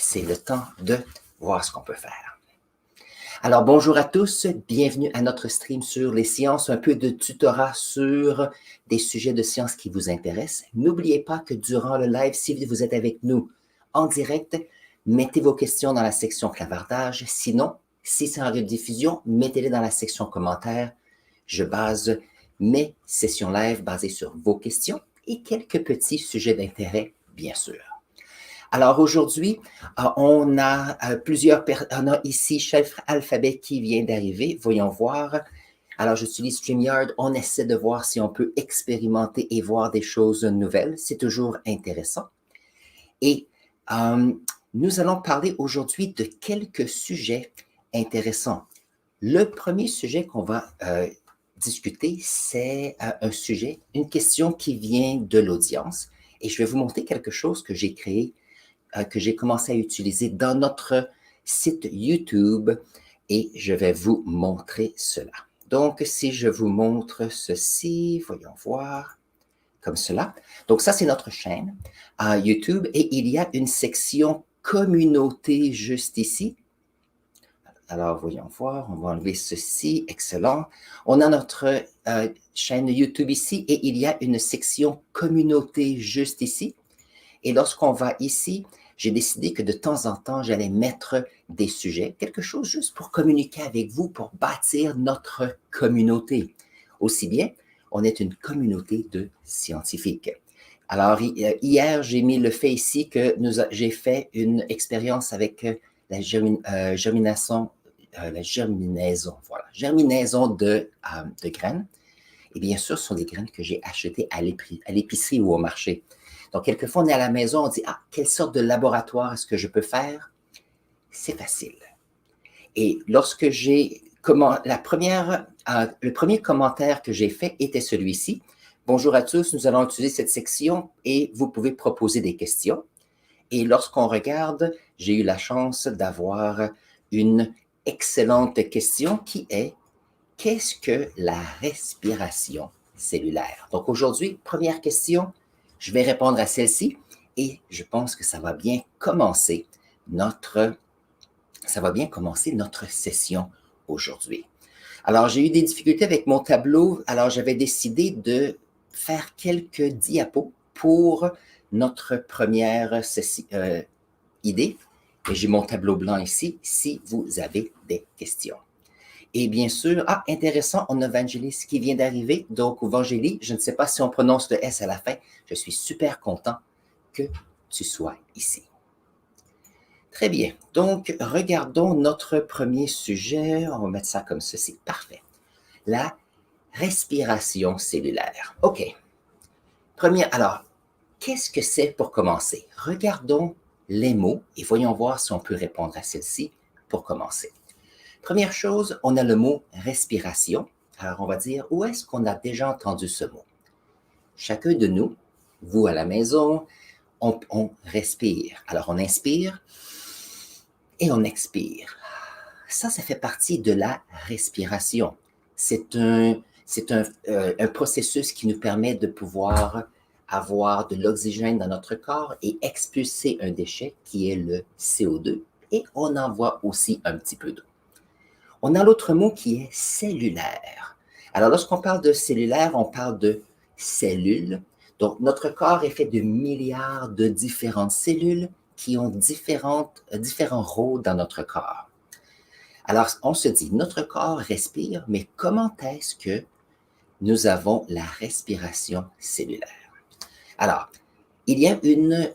c'est le temps de voir ce qu'on peut faire. Alors, bonjour à tous, bienvenue à notre stream sur les sciences, un peu de tutorat sur des sujets de sciences qui vous intéressent. N'oubliez pas que durant le live, si vous êtes avec nous en direct, mettez vos questions dans la section clavardage. Sinon, si c'est en rediffusion, mettez-les dans la section commentaires. Je base mes sessions live basées sur vos questions et quelques petits sujets d'intérêt, bien sûr. Alors aujourd'hui, on a on a ici Chef Alphabet qui vient d'arriver. Voyons voir. Alors j'utilise StreamYard. On essaie de voir si on peut expérimenter et voir des choses nouvelles. C'est toujours intéressant. Et nous allons parler aujourd'hui de quelques sujets intéressants. Le premier sujet qu'on va discuter, c'est une question qui vient de l'audience. Et je vais vous montrer quelque chose que j'ai créé, que j'ai commencé à utiliser dans notre site YouTube et je vais vous montrer cela. Donc, si je vous montre ceci, voyons voir, comme cela. Donc, ça, c'est notre chaîne YouTube et il y a une section communauté juste ici. Alors, voyons voir, on va enlever ceci, excellent. On a notre chaîne YouTube ici et il y a une section communauté juste ici. Et lorsqu'on va ici, j'ai décidé que de temps en temps, j'allais mettre des sujets, quelque chose juste pour communiquer avec vous, pour bâtir notre communauté. Aussi bien, on est une communauté de scientifiques. Alors, hier, j'ai mis le fait ici que j'ai fait une expérience avec la germinaison de graines. Et bien sûr, ce sont des graines que j'ai achetées à l'épicerie ou au marché. Donc, quelquefois, on est à la maison, on dit « Ah, quelle sorte de laboratoire est-ce que je peux faire? » C'est facile. Et lorsque le premier commentaire que j'ai fait était celui-ci. « Bonjour à tous, nous allons utiliser cette section et vous pouvez proposer des questions. » Et lorsqu'on regarde, j'ai eu la chance d'avoir une excellente question qui est « Qu'est-ce que la respiration cellulaire? » Donc, aujourd'hui, première question. Je vais répondre à celle-ci et je pense que ça va bien commencer notre session aujourd'hui. Alors, j'ai eu des difficultés avec mon tableau, alors j'avais décidé de faire quelques diapos pour notre première idée. Et j'ai mon tableau blanc ici, si vous avez des questions. Et bien sûr, intéressant, on a Vangelis qui vient d'arriver. Donc, Vangelis, je ne sais pas si on prononce le S à la fin. Je suis super content que tu sois ici. Très bien. Donc, regardons notre premier sujet. On va mettre ça comme ceci. Parfait. La respiration cellulaire. OK. Alors, qu'est-ce que c'est pour commencer? Regardons les mots et voyons voir si on peut répondre à celle-ci pour commencer. Première chose, on a le mot respiration. Alors, on va dire, où est-ce qu'on a déjà entendu ce mot? Chacun de nous, vous à la maison, on respire. Alors, on inspire et on expire. Ça fait partie de la respiration. C'est un processus qui nous permet de pouvoir avoir de l'oxygène dans notre corps et expulser un déchet qui est le CO2. Et on envoie aussi un petit peu d'eau. On a l'autre mot qui est cellulaire. Alors, lorsqu'on parle de cellulaire, on parle de cellules. Donc, notre corps est fait de milliards de différentes cellules qui ont différents rôles dans notre corps. Alors, on se dit, notre corps respire, mais comment est-ce que nous avons la respiration cellulaire? Alors, il y a une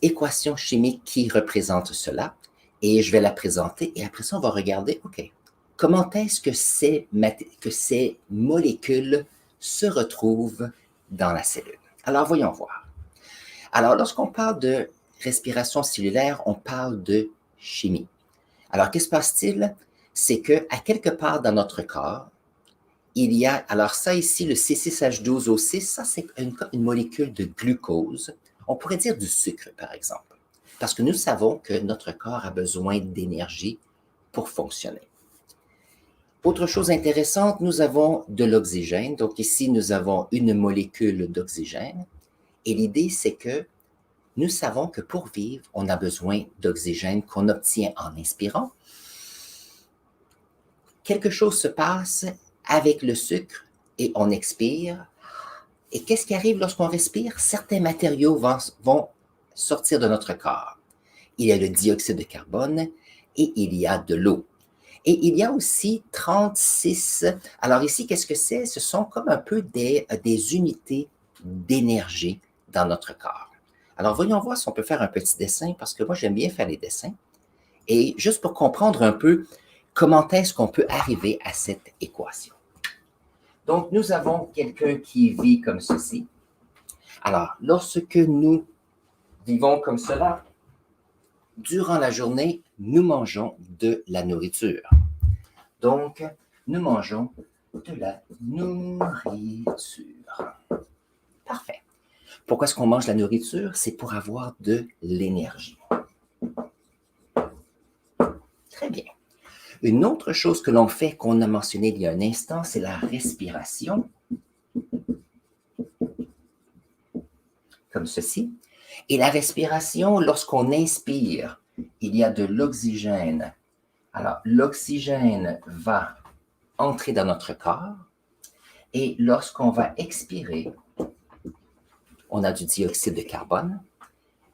équation chimique qui représente cela, et je vais la présenter, et après ça, on va regarder, OK, comment est-ce que ces molécules se retrouvent dans la cellule? Alors, voyons voir. Alors, lorsqu'on parle de respiration cellulaire, on parle de chimie. Alors, qu'est-ce qui se passe-t-il? C'est qu'à quelque part dans notre corps, il y a, alors ça ici, le C6H12O6, ça c'est une molécule de glucose. On pourrait dire du sucre, par exemple. Parce que nous savons que notre corps a besoin d'énergie pour fonctionner. Autre chose intéressante, nous avons de l'oxygène. Donc ici, nous avons une molécule d'oxygène. Et l'idée, c'est que nous savons que pour vivre, on a besoin d'oxygène qu'on obtient en inspirant. Quelque chose se passe avec le sucre et on expire. Et qu'est-ce qui arrive lorsqu'on respire? Certains matériaux vont sortir de notre corps. Il y a le dioxyde de carbone et il y a de l'eau. Et il y a aussi 36... Alors ici, qu'est-ce que c'est? Ce sont comme un peu des unités d'énergie dans notre corps. Alors voyons voir si on peut faire un petit dessin, parce que moi j'aime bien faire les dessins. Et juste pour comprendre un peu comment est-ce qu'on peut arriver à cette équation. Donc, nous avons quelqu'un qui vit comme ceci. Alors, lorsque nous vivons comme cela, durant la journée, nous mangeons de la nourriture. Donc, nous mangeons de la nourriture. Parfait. Pourquoi est-ce qu'on mange de la nourriture? C'est pour avoir de l'énergie. Très bien. Une autre chose que l'on fait, qu'on a mentionné il y a un instant, c'est la respiration. Comme ceci. Et la respiration, lorsqu'on inspire, il y a de l'oxygène. Alors, l'oxygène va entrer dans notre corps. Et lorsqu'on va expirer, on a du dioxyde de carbone.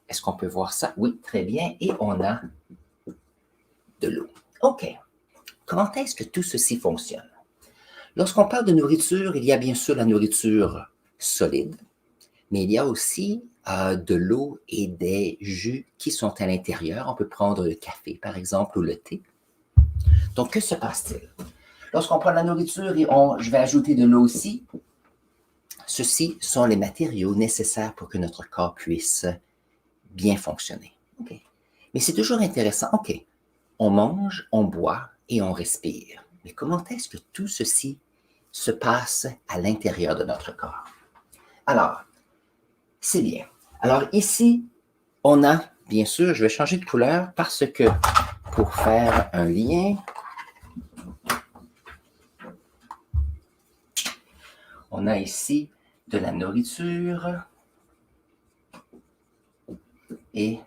Est-ce qu'on peut voir ça? Oui, très bien. Et on a de l'eau. OK. Comment est-ce que tout ceci fonctionne? Lorsqu'on parle de nourriture, il y a bien sûr la nourriture solide, mais il y a aussi de l'eau et des jus qui sont à l'intérieur. On peut prendre le café, par exemple, ou le thé. Donc, que se passe-t-il? Lorsqu'on prend la nourriture et je vais ajouter de l'eau aussi, ceux-ci sont les matériaux nécessaires pour que notre corps puisse bien fonctionner. Okay. Mais c'est toujours intéressant. OK, on mange, on boit et on respire. Mais comment est-ce que tout ceci se passe à l'intérieur de notre corps? Alors, c'est bien. Alors ici, on a, bien sûr, je vais changer de couleur parce que pour faire un lien, on a ici de la nourriture et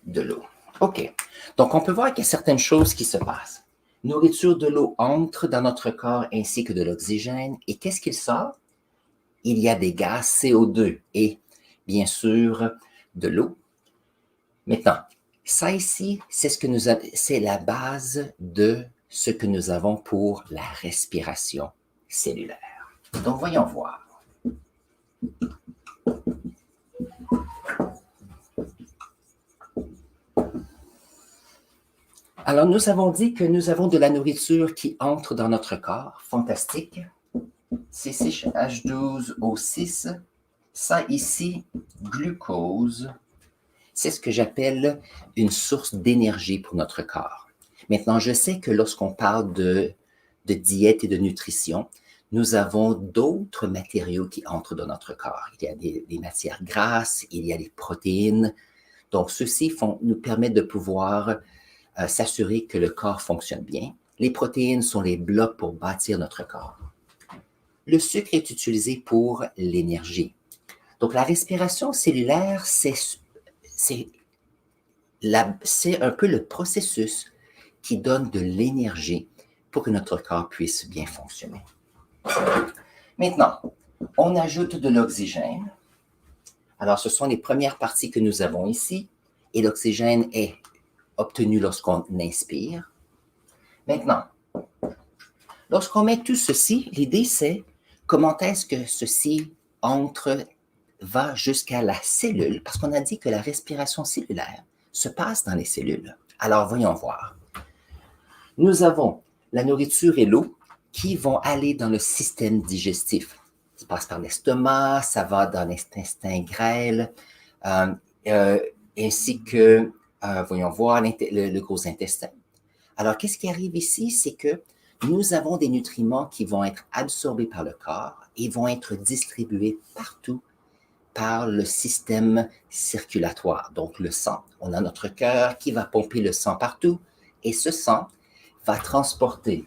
de l'eau. OK. Donc, on peut voir qu'il y a certaines choses qui se passent. Nourriture, de l'eau entre dans notre corps ainsi que de l'oxygène. Et qu'est-ce qu'il sort? Il y a des gaz CO2 et, bien sûr, de l'eau. Maintenant, ça ici, c'est la base de ce que nous avons pour la respiration cellulaire. Donc, voyons voir. Alors, nous avons dit que nous avons de la nourriture qui entre dans notre corps. Fantastique. C6H12O6. Ça ici, glucose. C'est ce que j'appelle une source d'énergie pour notre corps. Maintenant, je sais que lorsqu'on parle de diète et de nutrition, nous avons d'autres matériaux qui entrent dans notre corps. Il y a des matières grasses, il y a des protéines. Donc, ceux-ci nous permettent de pouvoir s'assurer que le corps fonctionne bien. Les protéines sont les blocs pour bâtir notre corps. Le sucre est utilisé pour l'énergie. Donc, la respiration cellulaire, c'est un peu le processus qui donne de l'énergie pour que notre corps puisse bien fonctionner. Maintenant, on ajoute de l'oxygène. Alors, ce sont les premières parties que nous avons ici, et l'oxygène est obtenu lorsqu'on inspire. Maintenant, lorsqu'on met tout ceci, l'idée c'est comment est-ce que ceci va jusqu'à la cellule, parce qu'on a dit que la respiration cellulaire se passe dans les cellules. Alors, voyons voir. Nous avons la nourriture et l'eau qui vont aller dans le système digestif. Ça passe par l'estomac, ça va dans l'intestin grêle, ainsi que, voyons voir, le gros intestin. Alors, qu'est-ce qui arrive ici? C'est que nous avons des nutriments qui vont être absorbés par le corps et vont être distribués partout par le système circulatoire. Donc, le sang. On a notre cœur qui va pomper le sang partout et ce sang va transporter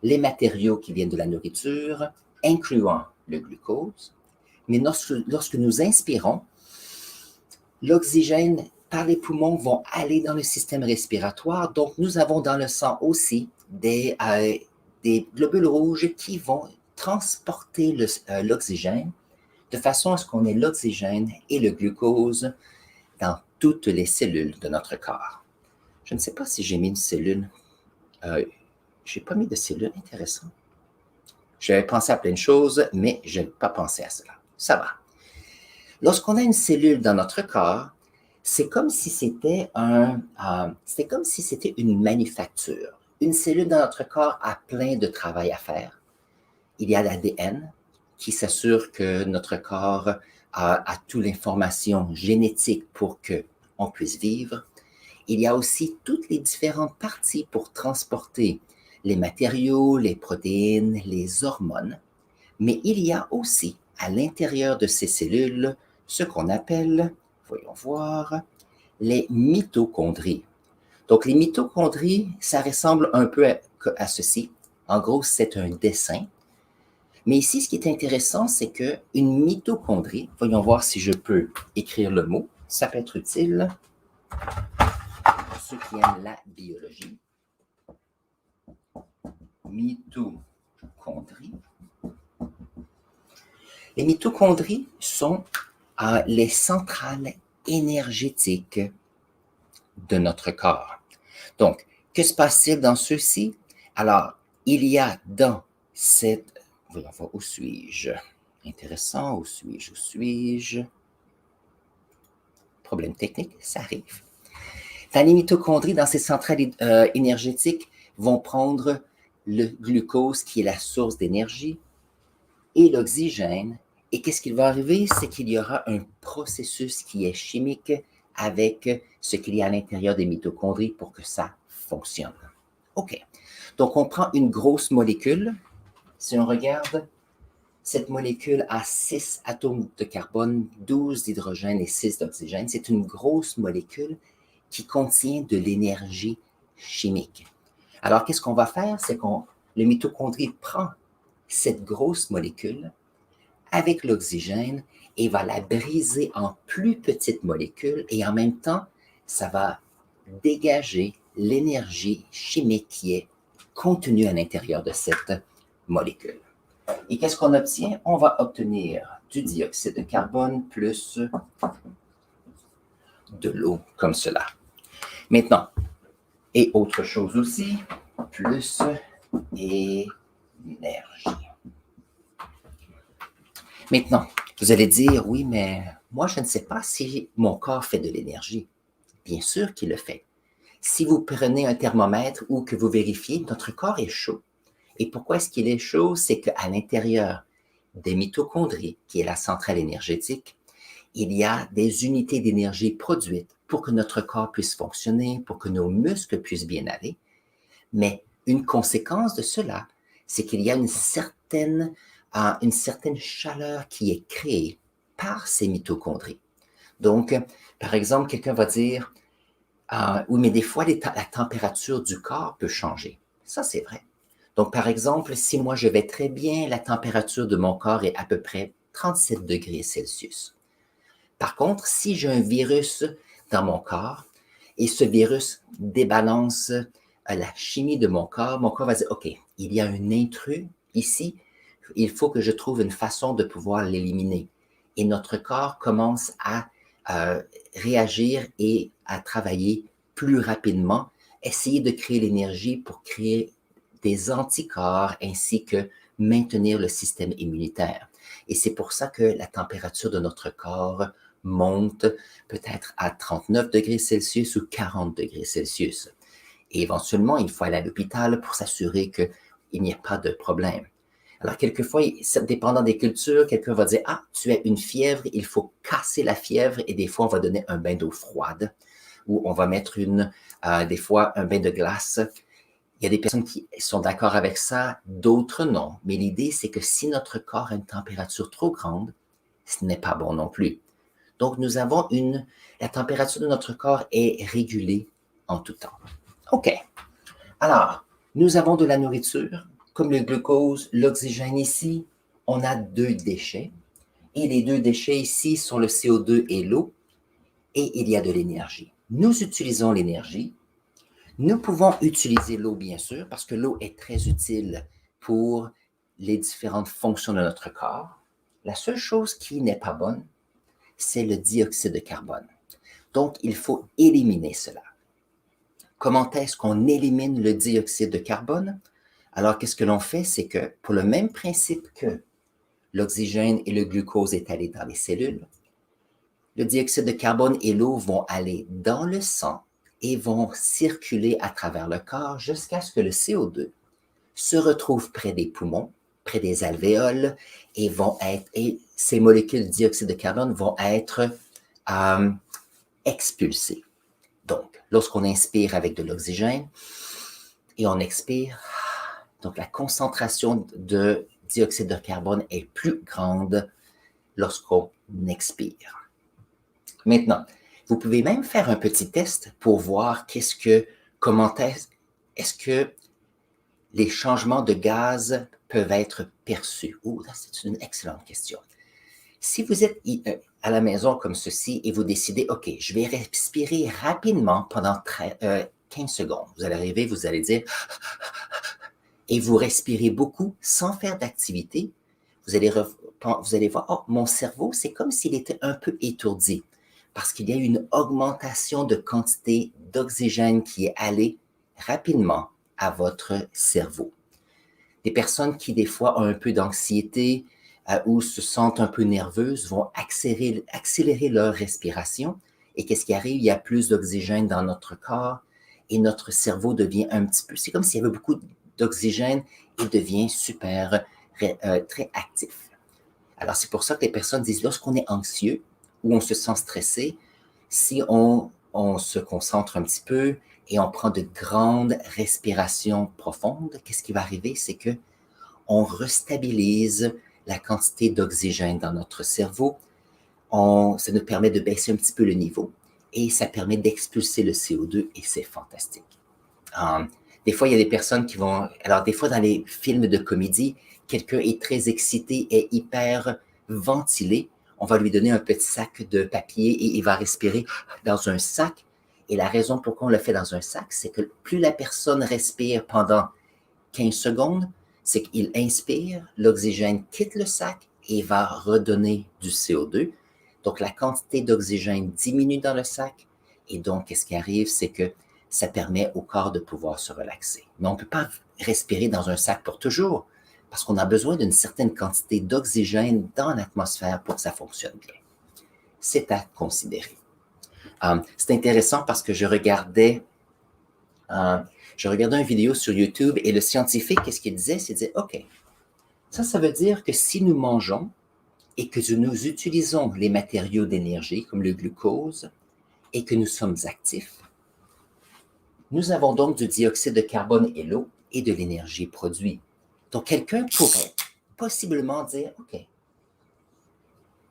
les matériaux qui viennent de la nourriture, incluant le glucose. Mais lorsque nous inspirons, L'oxygène par les poumons vont aller dans le système respiratoire. Donc, nous avons dans le sang aussi des globules rouges qui vont transporter l'oxygène de façon à ce qu'on ait l'oxygène et le glucose dans toutes les cellules de notre corps. Je ne sais pas si j'ai mis une cellule. Je n'ai pas mis de cellule, intéressant. J'avais pensé à plein de choses, mais je n'ai pas pensé à cela. Ça va. Lorsqu'on a une cellule dans notre corps, c'est comme si c'était une manufacture. Une cellule dans notre corps a plein de travail à faire. Il y a l'ADN qui s'assure que notre corps a toute l'information génétique pour qu'on puisse vivre. Il y a aussi toutes les différentes parties pour transporter les matériaux, les protéines, les hormones. Mais il y a aussi à l'intérieur de ces cellules ce qu'on appelle, voyons voir, les mitochondries. Donc, les mitochondries, ça ressemble un peu à ceci. En gros, c'est un dessin. Mais ici, ce qui est intéressant, c'est qu'une mitochondrie, voyons voir si je peux écrire le mot, ça peut être utile pour ceux qui aiment la biologie. Mitochondries. Les mitochondries sont les centrales énergétiques de notre corps. Donc, que se passe-t-il dans ceux-ci? Alors, il y a dans cette... Voyons voir, où suis-je? Intéressant, où suis-je? Problème technique, ça arrive. Dans les mitochondries, dans ces centrales énergétiques, vont prendre le glucose, qui est la source d'énergie, et l'oxygène. Et qu'est-ce qui va arriver? C'est qu'il y aura un processus qui est chimique avec ce qu'il y a à l'intérieur des mitochondries pour que ça fonctionne. OK. Donc, on prend une grosse molécule. Si on regarde, cette molécule a 6 atomes de carbone, 12 d'hydrogène et 6 d'oxygène. C'est une grosse molécule qui contient de l'énergie chimique. Alors, qu'est-ce qu'on va faire? C'est que le mitochondrie prend cette grosse molécule avec l'oxygène et va la briser en plus petites molécules et en même temps, ça va dégager l'énergie chimique qui est contenue à l'intérieur de cette molécule. Et qu'est-ce qu'on obtient? On va obtenir du dioxyde de carbone plus de l'eau, comme cela. Maintenant, et autre chose aussi, plus énergie. Maintenant, vous allez dire, oui, mais moi, je ne sais pas si mon corps fait de l'énergie. Bien sûr qu'il le fait. Si vous prenez un thermomètre ou que vous vérifiez, notre corps est chaud. Et pourquoi est-ce qu'il est chaud? C'est qu'à l'intérieur des mitochondries, qui est la centrale énergétique, il y a des unités d'énergie produites pour que notre corps puisse fonctionner, pour que nos muscles puissent bien aller. Mais une conséquence de cela, c'est qu'il y a une certaine chaleur qui est créée par ces mitochondries. Donc, par exemple, quelqu'un va dire, oui, mais des fois, la température du corps peut changer. Ça, c'est vrai. Donc, par exemple, si moi je vais très bien, la température de mon corps est à peu près 37 degrés Celsius. Par contre, si j'ai un virus dans mon corps et ce virus débalance la chimie de mon corps va dire, OK, il y a un intrus ici, il faut que je trouve une façon de pouvoir l'éliminer. Et notre corps commence à réagir et à travailler plus rapidement, essayer de créer l'énergie pour créer des anticorps ainsi que maintenir le système immunitaire. Et c'est pour ça que la température de notre corps monte peut-être à 39 degrés Celsius ou 40 degrés Celsius. Et éventuellement, il faut aller à l'hôpital pour s'assurer qu'il n'y ait pas de problème. Alors, quelquefois, dépendant des cultures, quelqu'un va dire, ah, tu as une fièvre, il faut casser la fièvre, et des fois, on va donner un bain d'eau froide, ou on va mettre des fois, un bain de glace. Il y a des personnes qui sont d'accord avec ça, d'autres non. Mais l'idée, c'est que si notre corps a une température trop grande, ce n'est pas bon non plus. Donc, nous avons la température de notre corps est régulée en tout temps. OK. Alors, nous avons de la nourriture, comme le glucose, l'oxygène ici. On a 2 déchets. Et les 2 déchets ici sont le CO2 et l'eau. et il y a de l'énergie. Nous utilisons l'énergie. Nous pouvons utiliser l'eau, bien sûr, parce que l'eau est très utile pour les différentes fonctions de notre corps. La seule chose qui n'est pas bonne, c'est le dioxyde de carbone. Donc, il faut éliminer cela. Comment est-ce qu'on élimine le dioxyde de carbone? Alors, qu'est-ce que l'on fait? C'est que, pour le même principe que l'oxygène et le glucose est allé dans les cellules, le dioxyde de carbone et l'eau vont aller dans le sang et vont circuler à travers le corps jusqu'à ce que le CO2 se retrouve près des poumons, près des alvéoles, et ces molécules de dioxyde de carbone vont être expulsées. Donc, lorsqu'on inspire avec de l'oxygène et on expire, donc la concentration de dioxyde de carbone est plus grande lorsqu'on expire. Maintenant, vous pouvez même faire un petit test pour voir comment est-ce que les changements de gaz peuvent être perçus. C'est une excellente question. Si vous êtes à la maison comme ceci et vous décidez, OK, je vais respirer rapidement pendant 15 secondes. Vous allez arriver, vous allez dire, et vous respirez beaucoup sans faire d'activité, vous allez voir, oh, mon cerveau, c'est comme s'il était un peu étourdi parce qu'il y a une augmentation de quantité d'oxygène qui est allée rapidement à votre cerveau. Des personnes qui, des fois, ont un peu d'anxiété ou se sentent un peu nerveuses vont accélérer leur respiration. Et qu'est-ce qui arrive? Il y a plus d'oxygène dans notre corps et notre cerveau devient un petit peu... C'est comme s'il y avait beaucoup d'oxygène et devient très actif. Alors, c'est pour ça que les personnes disent, lorsqu'on est anxieux ou on se sent stressé, si on se concentre un petit peu et on prend de grandes respirations profondes, qu'est-ce qui va arriver? C'est que on restabilise la quantité d'oxygène dans notre cerveau. Ça nous permet de baisser un petit peu le niveau et ça permet d'expulser le CO2 et c'est fantastique. Des fois, il y a des personnes qui vont... Alors, des fois, dans les films de comédie, quelqu'un est très excité et hyper ventilé. On va lui donner un petit sac de papier et il va respirer dans un sac. Et la raison pourquoi on le fait dans un sac, c'est que plus la personne respire pendant 15 secondes, c'est qu'il inspire, l'oxygène quitte le sac et va redonner du CO2. Donc, la quantité d'oxygène diminue dans le sac. Et donc, qu'est-ce qui arrive, c'est que ça permet au corps de pouvoir se relaxer. Mais on ne peut pas respirer dans un sac pour toujours parce qu'on a besoin d'une certaine quantité d'oxygène dans l'atmosphère pour que ça fonctionne bien. C'est à considérer. C'est intéressant parce que je regardais une vidéo sur YouTube et le scientifique, qu'est-ce qu'il disait? C'est dire, OK, ça veut dire que si nous mangeons et que nous utilisons les matériaux d'énergie comme le glucose et que nous sommes actifs, nous avons donc du dioxyde de carbone et l'eau et de l'énergie produite. Donc, quelqu'un pourrait possiblement dire, OK,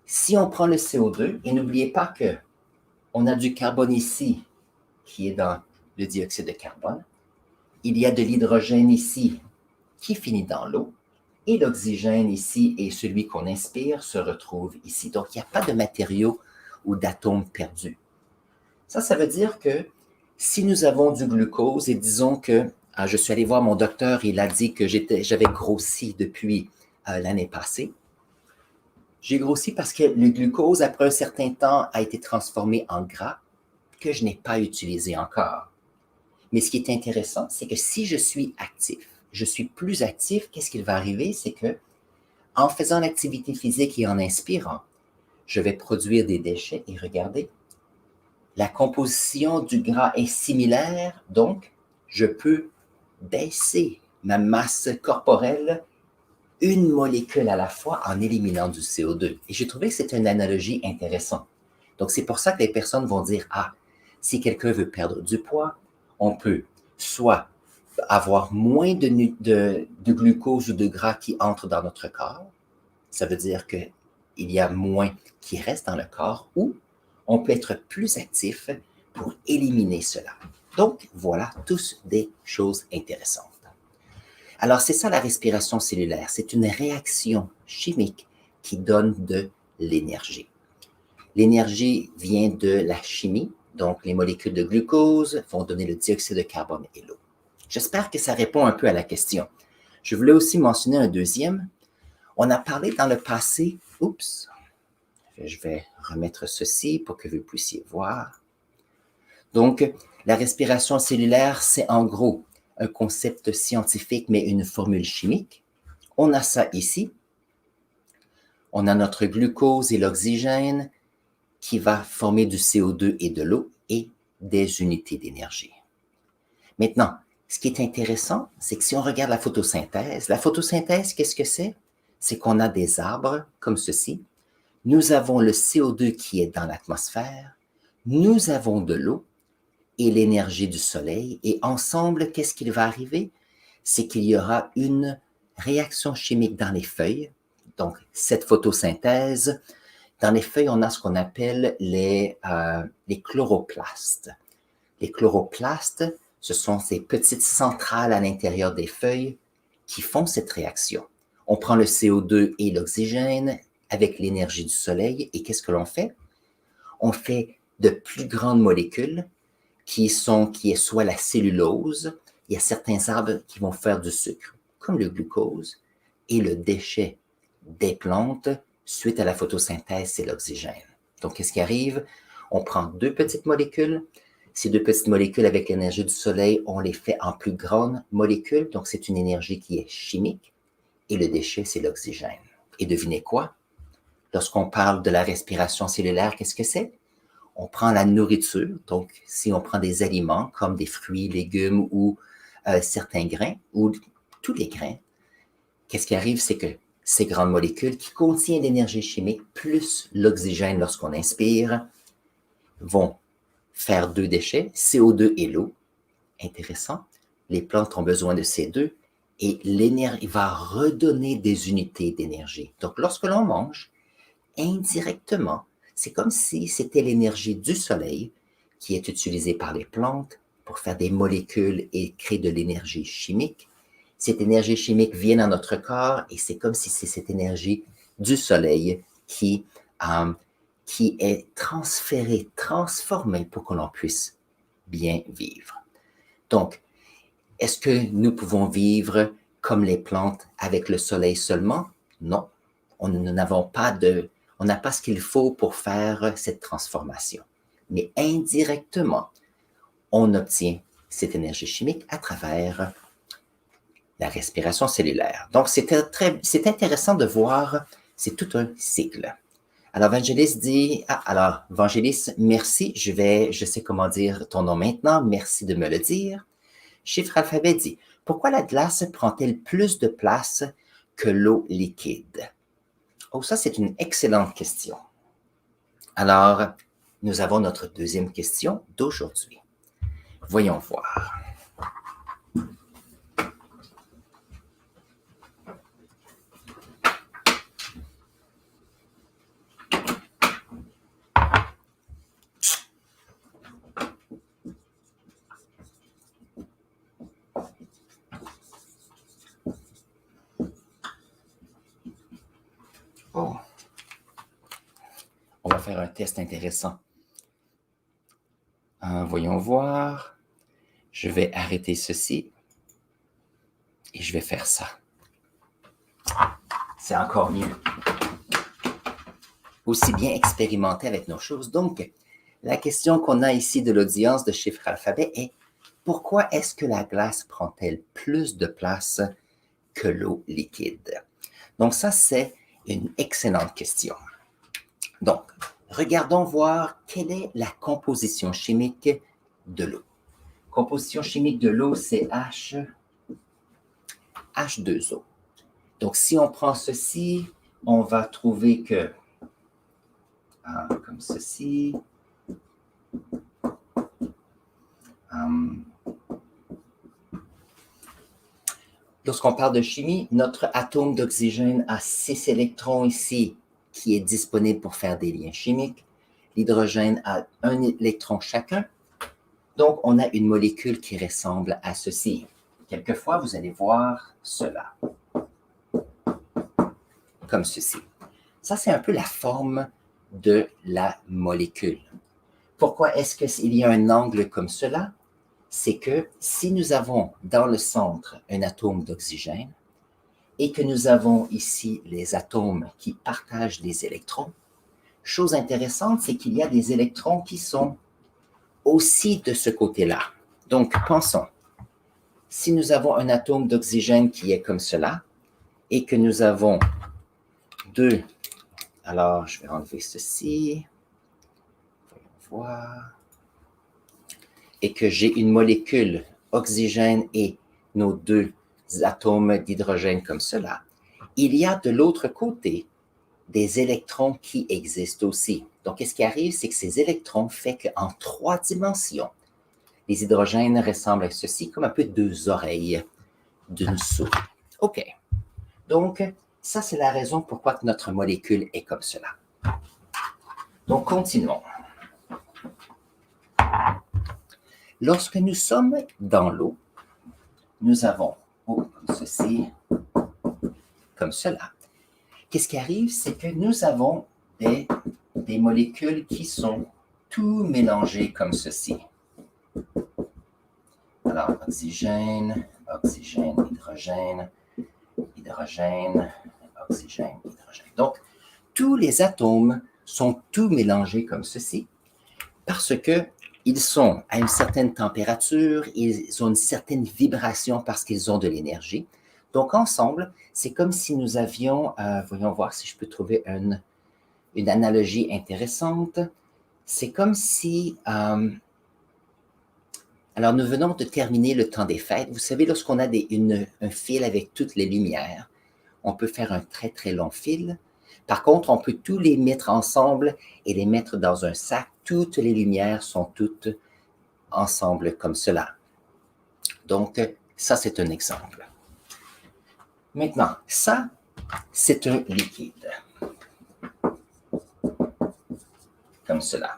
si on prend le CO2, et n'oubliez pas qu'on a du carbone ici qui est dans le dioxyde de carbone, il y a de l'hydrogène ici qui finit dans l'eau, et l'oxygène ici et celui qu'on inspire se retrouve ici. Donc, il n'y a pas de matériaux ou d'atomes perdus. Ça veut dire que si nous avons du glucose, et disons que je suis allé voir mon docteur, il a dit que j'avais grossi depuis l'année passée. J'ai grossi parce que le glucose, après un certain temps, a été transformé en gras que je n'ai pas utilisé encore. Mais ce qui est intéressant, c'est que si je suis actif, je suis plus actif, qu'est-ce qui va arriver? C'est que en faisant l'activité physique et en inspirant, je vais produire des déchets. Et regardez, la composition du gras est similaire, donc je peux baisser ma masse corporelle une molécule à la fois en éliminant du CO2. Et j'ai trouvé que c'est une analogie intéressante. Donc, c'est pour ça que les personnes vont dire, si quelqu'un veut perdre du poids, on peut soit avoir moins de glucose ou de gras qui entre dans notre corps, ça veut dire qu'il y a moins qui reste dans le corps, ou on peut être plus actif pour éliminer cela. Donc, voilà, tous des choses intéressantes. Alors, c'est ça la respiration cellulaire. C'est une réaction chimique qui donne de l'énergie. L'énergie vient de la chimie, donc les molécules de glucose vont donner le dioxyde de carbone et l'eau. J'espère que ça répond un peu à la question. Je voulais aussi mentionner un deuxième. On a parlé dans le passé, je vais remettre ceci pour que vous puissiez voir. Donc, la respiration cellulaire, c'est en gros un concept scientifique, mais une formule chimique. On a ça ici. On a notre glucose et l'oxygène qui va former du CO2 et de l'eau et des unités d'énergie. Maintenant, ce qui est intéressant, c'est que si on regarde la photosynthèse, qu'est-ce que c'est? C'est qu'on a des arbres comme ceci. Nous avons le CO2 qui est dans l'atmosphère. Nous avons de l'eau et l'énergie du soleil. Et ensemble, qu'est-ce qui va arriver? C'est qu'il y aura une réaction chimique dans les feuilles. Donc, cette photosynthèse, dans les feuilles, on a ce qu'on appelle les chloroplastes. Les chloroplastes, ce sont ces petites centrales à l'intérieur des feuilles qui font cette réaction. On prend le CO2 et l'oxygène avec l'énergie du soleil et qu'est-ce que l'on fait? On fait de plus grandes molécules qui est soit la cellulose. Il y a certains arbres qui vont faire du sucre, comme le glucose, et le déchet des plantes suite à la photosynthèse, c'est l'oxygène. Donc, qu'est-ce qui arrive? On prend deux petites molécules. Ces deux petites molécules, avec l'énergie du soleil, on les fait en plus grandes molécules. Donc, c'est une énergie qui est chimique. Et le déchet, c'est l'oxygène. Et devinez quoi? Lorsqu'on parle de la respiration cellulaire, qu'est-ce que c'est? On prend la nourriture. Donc, si on prend des aliments comme des fruits, légumes ou certains grains, ou tous les grains, qu'est-ce qui arrive? C'est que ces grandes molécules qui contiennent l'énergie chimique plus l'oxygène lorsqu'on inspire vont faire deux déchets, CO2 et l'eau. Intéressant. Les plantes ont besoin de ces deux et l'énergie va redonner des unités d'énergie. Donc, lorsque l'on mange, indirectement, c'est comme si c'était l'énergie du soleil qui est utilisée par les plantes pour faire des molécules et créer de l'énergie chimique. Cette énergie chimique vient dans notre corps et c'est comme si c'est cette énergie du soleil qui est transférée, transformée pour que l'on puisse bien vivre. Donc, est-ce que nous pouvons vivre comme les plantes avec le soleil seulement? Non. On n'a pas ce qu'il faut pour faire cette transformation. Mais indirectement, on obtient cette énergie chimique à travers la respiration cellulaire. Donc, c'est intéressant de voir, c'est tout un cycle. Alors, Vangelis dit, alors, Vangelis, merci, je sais comment dire ton nom maintenant, merci de me le dire. Chiffre alphabet dit, pourquoi la glace prend-elle plus de place que l'eau liquide? Oh, ça, c'est une excellente question. Alors, nous avons notre deuxième question d'aujourd'hui. Voyons voir. Oh. On va faire un test intéressant. Voyons voir. Je vais arrêter ceci. Et je vais faire ça. C'est encore mieux. Aussi bien expérimenter avec nos choses. Donc, la question qu'on a ici de l'audience de Chiffre alphabet est pourquoi est-ce que la glace prend-elle plus de place que l'eau liquide? Donc, ça, c'est une excellente question. Donc, regardons voir quelle est la composition chimique de l'eau. Composition chimique de l'eau, c'est H2O. Donc, si on prend ceci, on va trouver que, comme ceci, lorsqu'on parle de chimie, notre atome d'oxygène a 6 électrons ici qui est disponible pour faire des liens chimiques. L'hydrogène a 1 électron chacun. Donc, on a une molécule qui ressemble à ceci. Quelquefois, vous allez voir cela. Comme ceci. Ça, c'est un peu la forme de la molécule. Pourquoi est-ce qu'il y a un angle comme cela? C'est que si nous avons dans le centre un atome d'oxygène et que nous avons ici les atomes qui partagent les électrons, chose intéressante, c'est qu'il y a des électrons qui sont aussi de ce côté-là. Donc, pensons, si nous avons un atome d'oxygène qui est comme cela et que nous avons deux, alors je vais enlever ceci, voyons voir, et que j'ai une molécule oxygène et nos deux atomes d'hydrogène comme cela, il y a de l'autre côté des électrons qui existent aussi. Donc, ce qui arrive, c'est que ces électrons font qu'en 3 dimensions, les hydrogènes ressemblent à ceci, comme un peu deux oreilles d'une souris. OK. Donc, ça, c'est la raison pourquoi notre molécule est comme cela. Donc, continuons. Lorsque nous sommes dans l'eau, nous avons comme ceci, comme cela. Qu'est-ce qui arrive? C'est que nous avons des molécules qui sont tout mélangées comme ceci. Alors, oxygène, oxygène, hydrogène, hydrogène, oxygène, hydrogène. Donc, tous les atomes sont tout mélangés comme ceci parce que ils sont à une certaine température, ils ont une certaine vibration parce qu'ils ont de l'énergie. Donc, ensemble, c'est comme si nous avions, voyons voir si je peux trouver une analogie intéressante. C'est comme si, alors nous venons de terminer le temps des fêtes. Vous savez, lorsqu'on a un fil avec toutes les lumières, on peut faire un très, très long fil. Par contre, on peut tous les mettre ensemble et les mettre dans un sac. Toutes les lumières sont toutes ensemble comme cela. Donc, ça, c'est un exemple. Maintenant, ça, c'est un liquide. Comme cela.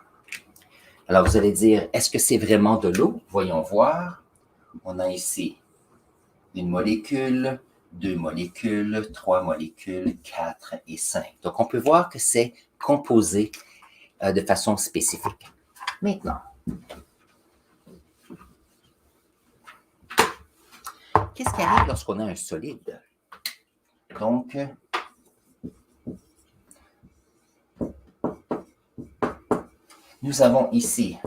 Alors, vous allez dire, est-ce que c'est vraiment de l'eau? Voyons voir. On a ici une molécule, 2 molécules, 3 molécules, 4 et 5. Donc, on peut voir que c'est composé de façon spécifique. Maintenant, qu'est-ce qui arrive lorsqu'on a un solide? Donc, nous avons ici,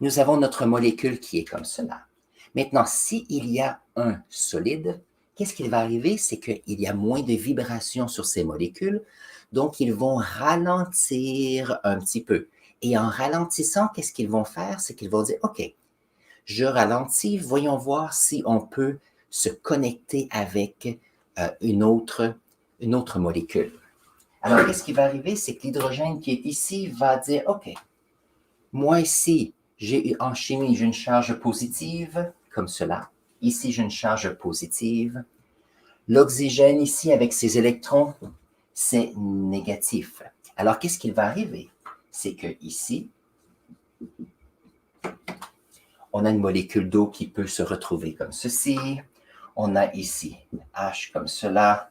nous avons notre molécule qui est comme cela. Maintenant, s'il y a un solide, qu'est-ce qui va arriver? C'est qu'il y a moins de vibrations sur ces molécules, donc ils vont ralentir un petit peu. Et en ralentissant, qu'est-ce qu'ils vont faire? C'est qu'ils vont dire, OK, je ralentis, voyons voir si on peut se connecter avec une autre molécule. Alors, qu'est-ce qui va arriver? C'est que l'hydrogène qui est ici va dire, OK, moi ici, en chimie, j'ai une charge positive, comme cela. Ici, j'ai une charge positive. L'oxygène ici, avec ses électrons, c'est négatif. Alors, qu'est-ce qui va arriver? C'est que ici, on a une molécule d'eau qui peut se retrouver comme ceci. On a ici H comme cela,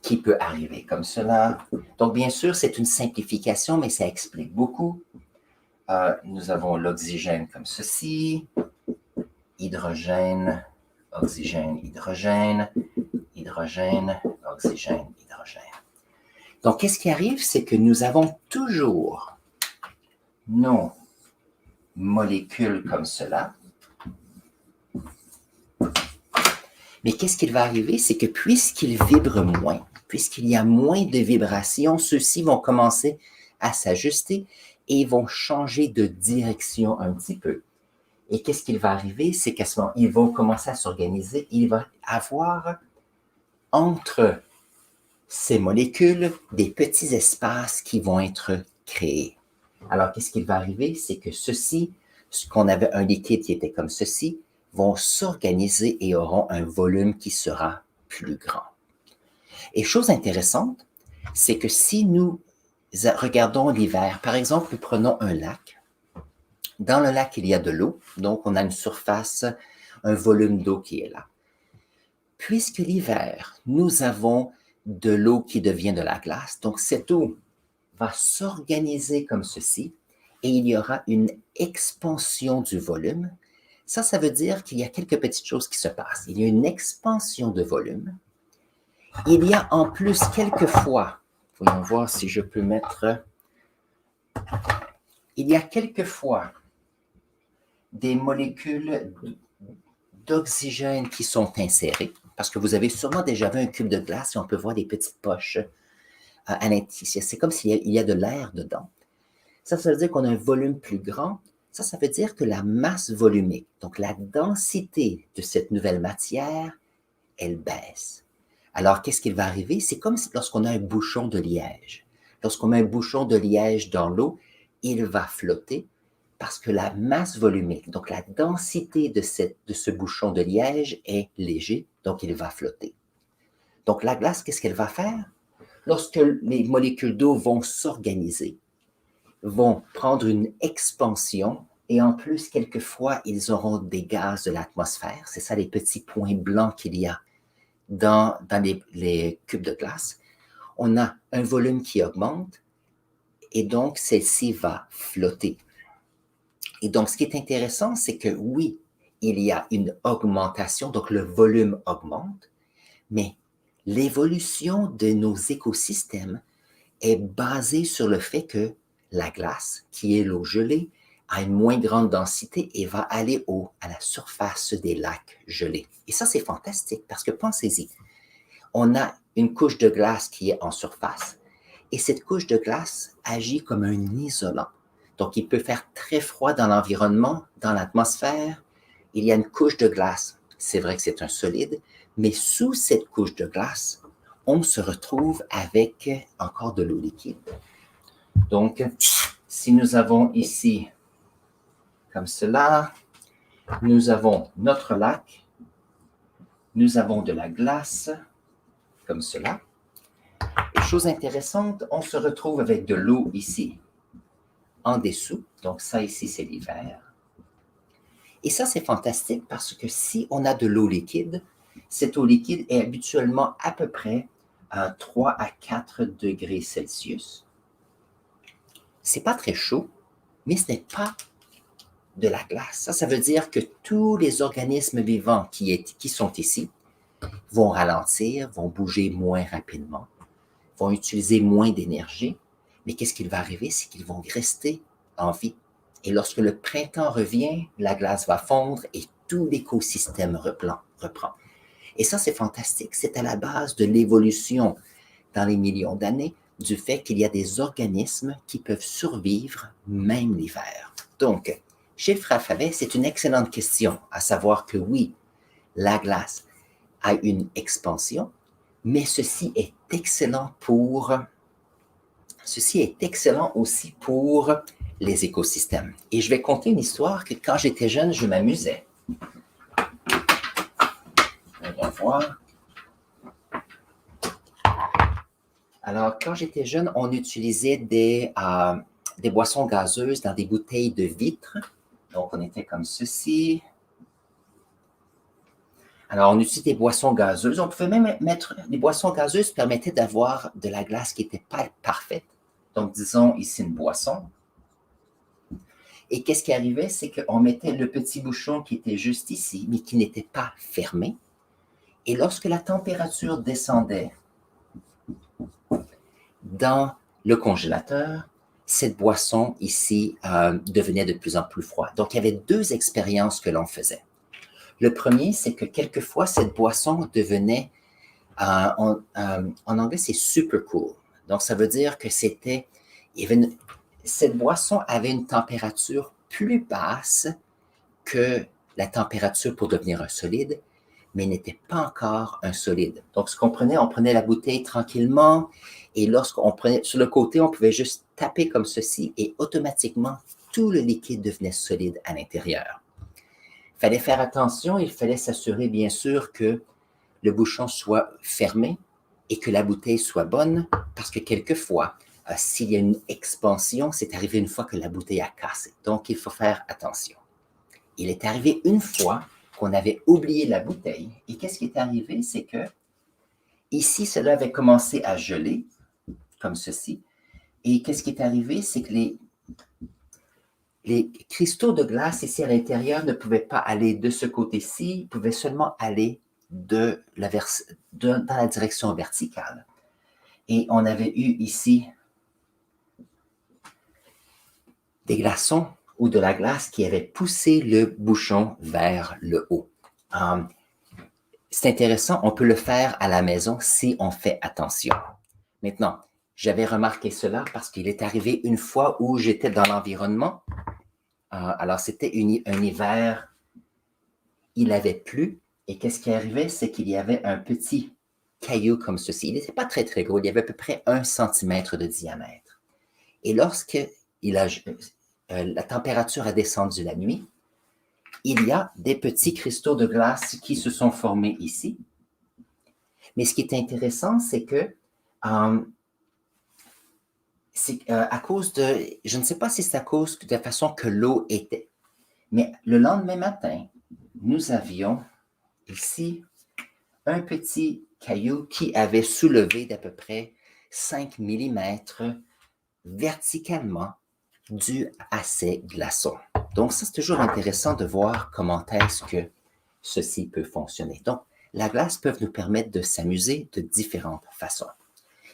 qui peut arriver comme cela. Donc, bien sûr, c'est une simplification, mais ça explique beaucoup. Nous avons l'oxygène comme ceci, hydrogène, oxygène, hydrogène, hydrogène, oxygène, hydrogène. Donc, qu'est-ce qui arrive? C'est que nous avons toujours nos molécules comme cela. Mais qu'est-ce qui va arriver? C'est que puisqu'ils vibrent moins, puisqu'il y a moins de vibrations, ceux-ci vont commencer à s'ajuster et vont changer de direction un petit peu. Et qu'est-ce qui va arriver? C'est qu'à ce moment, ils vont commencer à s'organiser. Il va y avoir entre ces molécules des petits espaces qui vont être créés. Alors, qu'est-ce qui va arriver? C'est que ceci, ce qu'on avait un liquide qui était comme ceci, vont s'organiser et auront un volume qui sera plus grand. Et chose intéressante, c'est que si nous regardons l'hiver, par exemple, nous prenons un lac. Dans le lac, il y a de l'eau, donc on a une surface, un volume d'eau qui est là. Puisque l'hiver, nous avons de l'eau qui devient de la glace. Donc, cette eau va s'organiser comme ceci et il y aura une expansion du volume. Ça veut dire qu'il y a quelques petites choses qui se passent. Il y a une expansion de volume. Il y a en plus quelquefois, voyons voir si je peux mettre, il y a quelquefois des molécules d'oxygène qui sont insérées, parce que vous avez sûrement déjà vu un cube de glace et on peut voir des petites poches à l'intérieur. C'est comme s'il y a de l'air dedans. Ça veut dire qu'on a un volume plus grand. Ça veut dire que la masse volumique, donc la densité de cette nouvelle matière, elle baisse. Alors, qu'est-ce qui va arriver? C'est comme lorsqu'on a un bouchon de liège. Lorsqu'on met un bouchon de liège dans l'eau, il va flotter parce que la masse volumique, donc la densité de ce bouchon de liège est léger, donc il va flotter. Donc, la glace, qu'est-ce qu'elle va faire? Lorsque les molécules d'eau vont s'organiser, vont prendre une expansion et en plus, quelquefois, ils auront des gaz de l'atmosphère. C'est ça les petits points blancs qu'il y a dans les cubes de glace. On a un volume qui augmente et donc celle-ci va flotter. Et donc, ce qui est intéressant, c'est que oui, il y a une augmentation, donc le volume augmente, mais l'évolution de nos écosystèmes est basée sur le fait que la glace, qui est l'eau gelée, a une moins grande densité et va aller à la surface des lacs gelés. Et ça, c'est fantastique parce que pensez-y, on a une couche de glace qui est en surface et cette couche de glace agit comme un isolant. Donc, il peut faire très froid dans l'environnement, dans l'atmosphère. Il y a une couche de glace. C'est vrai que c'est un solide, mais sous cette couche de glace, on se retrouve avec encore de l'eau liquide. Donc, si nous avons ici, comme cela, nous avons notre lac, nous avons de la glace, comme cela. Et chose intéressante, on se retrouve avec de l'eau ici, en dessous. Donc, ça ici, c'est l'hiver. Et ça, c'est fantastique parce que si on a de l'eau liquide, cette eau liquide est habituellement à peu près à 3 à 4 degrés Celsius. C'est pas très chaud, mais ce n'est pas de la glace. Ça veut dire que tous les organismes vivants qui sont ici vont ralentir, vont bouger moins rapidement, vont utiliser moins d'énergie. Mais qu'est-ce qui va arriver? C'est qu'ils vont rester en vie. Et lorsque le printemps revient, la glace va fondre et tout l'écosystème reprend. Et ça, c'est fantastique. C'est à la base de l'évolution dans les millions d'années du fait qu'il y a des organismes qui peuvent survivre même l'hiver. Donc, chez le Alphabet, c'est une excellente question, à savoir que oui, la glace a une expansion, mais ceci est excellent aussi pour les écosystèmes. Et je vais conter une histoire que quand j'étais jeune, je m'amusais. On va voir. Alors, quand j'étais jeune, on utilisait des boissons gazeuses dans des bouteilles de vitre. Donc, on était comme ceci. Alors, on utilisait des boissons gazeuses. On pouvait même mettre des boissons gazeuses permettaient d'avoir de la glace qui n'était pas parfaite. Donc, disons ici une boisson. Et qu'est-ce qui arrivait? C'est qu'on mettait le petit bouchon qui était juste ici, mais qui n'était pas fermé. Et lorsque la température descendait dans le congélateur, cette boisson ici devenait de plus en plus froide. Donc, il y avait deux expériences que l'on faisait. Le premier, c'est que quelquefois, cette boisson devenait, en anglais, c'est super cool. Donc, ça veut dire que cette boisson avait une température plus basse que la température pour devenir un solide, mais n'était pas encore un solide. Donc, ce qu'on prenait, on prenait la bouteille tranquillement et lorsqu'on prenait sur le côté, on pouvait juste taper comme ceci et automatiquement, tout le liquide devenait solide à l'intérieur. Il fallait faire attention, il fallait s'assurer bien sûr que le bouchon soit fermé et que la bouteille soit bonne parce que quelquefois, s'il y a une expansion, c'est arrivé une fois que la bouteille a cassé. Donc, il faut faire attention. Il est arrivé une fois qu'on avait oublié la bouteille. Et qu'est-ce qui est arrivé? C'est que ici, cela avait commencé à geler, comme ceci. Et qu'est-ce qui est arrivé? C'est que les cristaux de glace ici à l'intérieur ne pouvaient pas aller de ce côté-ci, ils pouvaient seulement aller dans la direction verticale. Et on avait eu ici des glaçons ou de la glace qui avait poussé le bouchon vers le haut. C'est intéressant, on peut le faire à la maison si on fait attention. Maintenant, j'avais remarqué cela parce qu'il est arrivé une fois où j'étais dans l'environnement. Alors, c'était un hiver, il avait plu, et qu'est-ce qui arrivait? C'est qu'il y avait un petit caillou comme ceci. Il n'était pas très, très gros, il y avait à peu près 1 centimètre de diamètre. Et lorsque la température a descendu la nuit, il y a des petits cristaux de glace qui se sont formés ici. Mais ce qui est intéressant, c'est que à cause de, je ne sais pas si c'est à cause de la façon que l'eau était, mais le lendemain matin, nous avions ici un petit caillou qui avait soulevé d'à peu près 5 mm verticalement dû à ces glaçons. Donc, ça, c'est toujours intéressant de voir comment est-ce que ceci peut fonctionner. Donc, la glace peut nous permettre de s'amuser de différentes façons.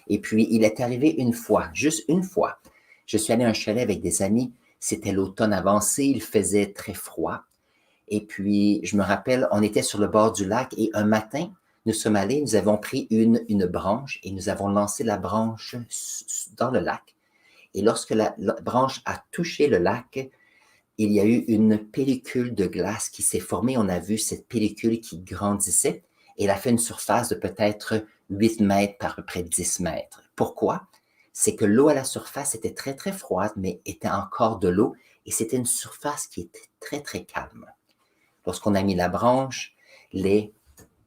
Et puis, il est arrivé une fois, juste une fois, je suis allé à un chalet avec des amis, c'était l'automne avancé, il faisait très froid. Et puis, je me rappelle, on était sur le bord du lac et un matin, nous sommes allés, nous avons pris une branche et nous avons lancé la branche dans le lac. Et lorsque la branche a touché le lac, il y a eu une pellicule de glace qui s'est formée. On a vu cette pellicule qui grandissait et elle a fait une surface de peut-être 8 mètres par à peu près 10 mètres. Pourquoi? C'est que l'eau à la surface était très, très froide, mais était encore de l'eau et c'était une surface qui était très, très calme. Lorsqu'on a mis la branche, les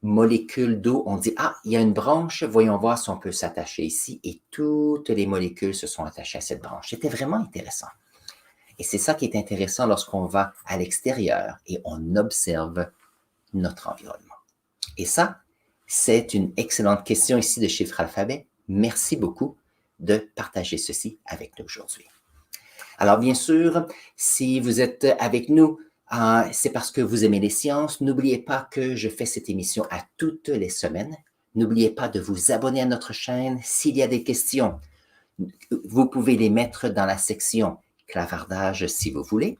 molécules d'eau ont dit « Ah, il y a une branche, voyons voir si on peut s'attacher ici. » Et toutes les molécules se sont attachées à cette branche. C'était vraiment intéressant. Et c'est ça qui est intéressant lorsqu'on va à l'extérieur et on observe notre environnement. Et ça, c'est une excellente question ici de Chiffre Alphabet. Merci beaucoup de partager ceci avec nous aujourd'hui. Alors, bien sûr, si vous êtes avec nous, c'est parce que vous aimez les sciences. N'oubliez pas que je fais cette émission à toutes les semaines. N'oubliez pas de vous abonner à notre chaîne. S'il y a des questions, vous pouvez les mettre dans la section clavardage si vous voulez.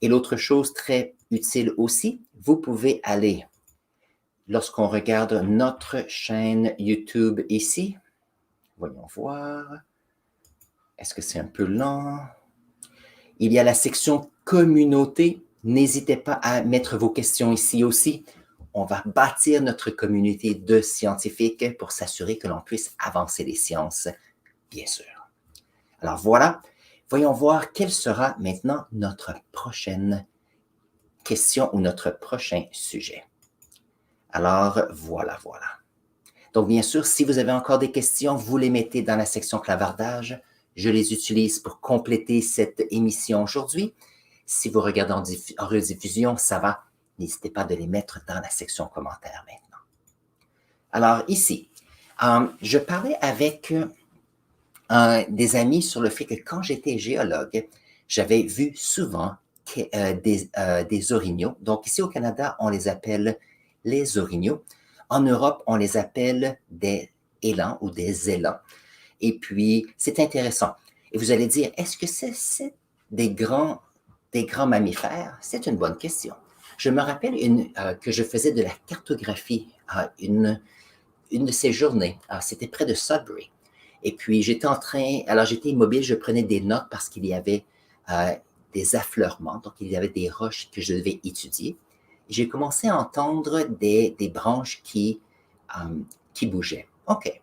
Et l'autre chose très utile aussi, vous pouvez aller, lorsqu'on regarde notre chaîne YouTube ici, voyons voir, est-ce que c'est un peu lent? Il y a la section communauté. N'hésitez pas à mettre vos questions ici aussi. On va bâtir notre communauté de scientifiques pour s'assurer que l'on puisse avancer les sciences, bien sûr. Alors voilà, voyons voir quelle sera maintenant notre prochaine question ou notre prochain sujet. Alors voilà. Donc bien sûr, si vous avez encore des questions, vous les mettez dans la section clavardage. Je les utilise pour compléter cette émission aujourd'hui. Si vous regardez en rediffusion, ça va. N'hésitez pas de les mettre dans la section commentaires maintenant. Alors ici, je parlais avec des amis sur le fait que quand j'étais géologue, j'avais vu souvent des orignaux. Donc ici au Canada, on les appelle les orignaux. En Europe, on les appelle des élans ou des élans. Et puis, c'est intéressant. Et vous allez dire, est-ce que c'est des grands mammifères? C'est une bonne question. Je me rappelle que je faisais de la cartographie une de ces journées. C'était près de Sudbury. Et puis, j'étais immobile, je prenais des notes parce qu'il y avait des affleurements. Donc, il y avait des roches que je devais étudier. J'ai commencé à entendre des branches qui bougeaient. OK.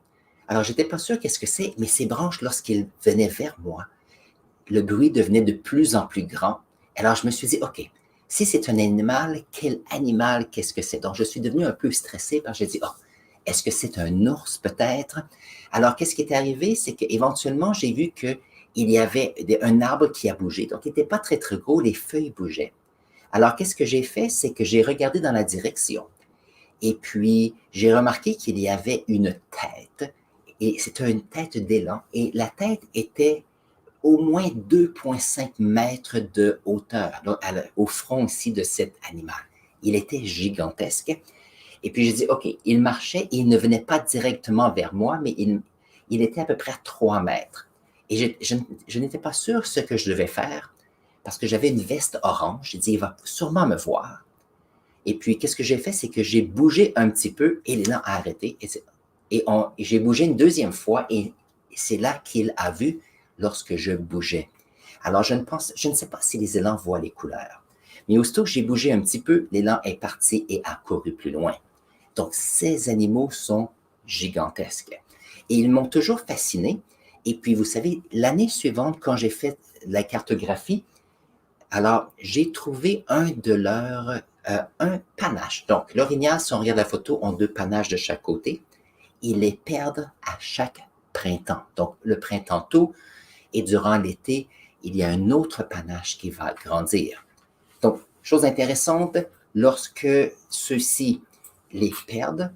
Alors, je n'étais pas sûr qu'est-ce que c'est, mais ces branches, lorsqu'ils venaient vers moi, le bruit devenait de plus en plus grand. Alors, je me suis dit, OK, si c'est un animal, quel animal, qu'est-ce que c'est? Donc, je suis devenu un peu stressé parce que j'ai dit, oh, est-ce que c'est un ours peut-être? Alors, qu'est-ce qui est arrivé? C'est qu'éventuellement, j'ai vu qu'il y avait un arbre qui a bougé. Donc, il n'était pas très, très gros, les feuilles bougeaient. Alors, qu'est-ce que j'ai fait? C'est que j'ai regardé dans la direction. Et puis, j'ai remarqué qu'il y avait une tête, et c'était une tête d'élan, et la tête était au moins 2,5 mètres de hauteur, donc au front ici de cet animal. Il était gigantesque. Et puis, j'ai dit, OK, il marchait, et il ne venait pas directement vers moi, mais il était à peu près à 3 mètres. Et je n'étais pas sûr ce que je devais faire, parce que j'avais une veste orange. J'ai dit, il va sûrement me voir. Et puis, qu'est-ce que j'ai fait? C'est que j'ai bougé un petit peu et l'élan a arrêté. Et j'ai bougé une deuxième fois et c'est là qu'il a vu lorsque je bougeais. Alors, je ne sais pas si les élans voient les couleurs. Mais aussitôt que j'ai bougé un petit peu, l'élan est parti et a couru plus loin. Donc, ces animaux sont gigantesques. Et ils m'ont toujours fasciné. Et puis, vous savez, l'année suivante, quand j'ai fait la cartographie, alors, j'ai trouvé un panache. Donc, l'orignal, si on regarde la photo, ont 2 panaches de chaque côté. Ils les perdent à chaque printemps. Donc, le printemps tôt et durant l'été, il y a un autre panache qui va grandir. Donc, chose intéressante, lorsque ceux-ci les perdent,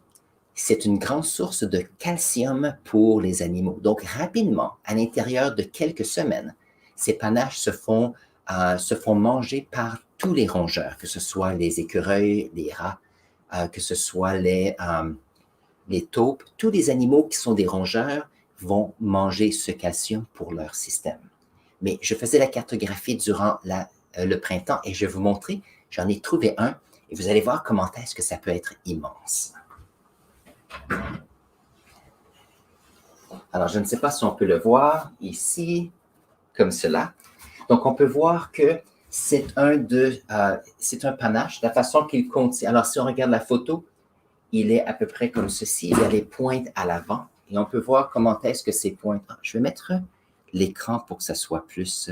c'est une grande source de calcium pour les animaux. Donc, rapidement, à l'intérieur de quelques semaines, ces panaches se font manger par tous les rongeurs, que ce soit les écureuils, les rats, que ce soit les taupes. Tous les animaux qui sont des rongeurs vont manger ce calcium pour leur système. Mais je faisais la cartographie durant le printemps et je vais vous montrer, j'en ai trouvé un et vous allez voir comment est-ce que ça peut être immense. Alors, je ne sais pas si on peut le voir ici, comme cela. Donc, on peut voir que c'est un panache, la façon qu'il contient. Alors, si on regarde la photo, il est à peu près comme ceci. Il y a les pointes à l'avant et on peut voir comment est-ce que ces pointes... Je vais mettre l'écran pour que ça soit plus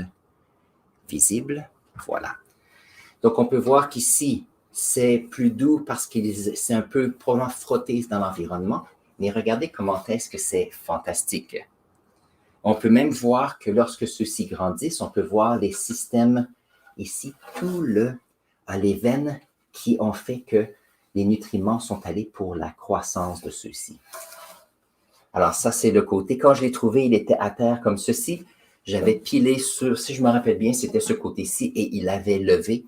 visible. Voilà. Donc, on peut voir qu'ici, c'est plus doux parce que c'est un peu probablement frotté dans l'environnement. Mais regardez comment est-ce que c'est fantastique. On peut même voir que lorsque ceux-ci grandissent, on peut voir les systèmes ici, les veines qui ont fait que les nutriments sont allés pour la croissance de ceux-ci. Alors ça, c'est le côté. Quand je l'ai trouvé, il était à terre comme ceci. J'avais pilé sur, si je me rappelle bien, c'était ce côté-ci et il avait levé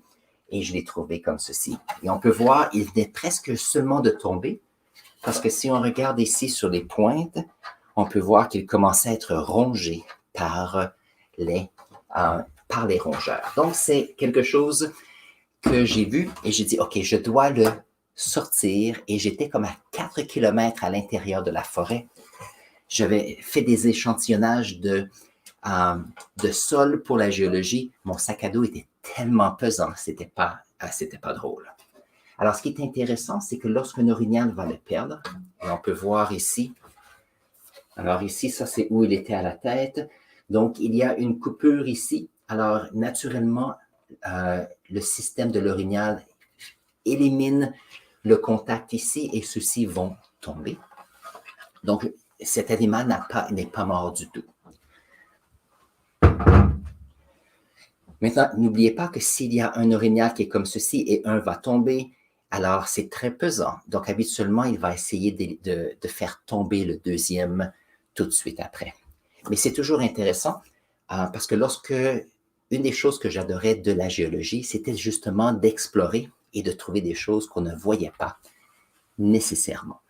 et je l'ai trouvé comme ceci. Et on peut voir, il venait presque seulement de tomber parce que si on regarde ici sur les pointes, on peut voir qu'il commençait à être rongé par les rongeurs. Donc, c'est quelque chose que j'ai vu et j'ai dit, OK, je dois le sortir. Et j'étais comme à 4 km à l'intérieur de la forêt. J'avais fait des échantillonnages de sol pour la géologie. Mon sac à dos était tellement pesant, c'était pas drôle. Alors, ce qui est intéressant, c'est que lorsqu'un orignal va le perdre, et on peut voir ici, alors ici, ça c'est où il était à la tête. Donc, il y a une coupure ici. Alors, naturellement, le système de l'orignal élimine le contact ici et ceux-ci vont tomber. Donc, cet animal n'est pas mort du tout. Maintenant, n'oubliez pas que s'il y a un orignal qui est comme ceci et un va tomber, alors c'est très pesant. Donc, habituellement, il va essayer de faire tomber le deuxième tout de suite après. Mais c'est toujours intéressant parce que une des choses que j'adorais de la géologie, c'était justement d'explorer et de trouver des choses qu'on ne voyait pas nécessairement.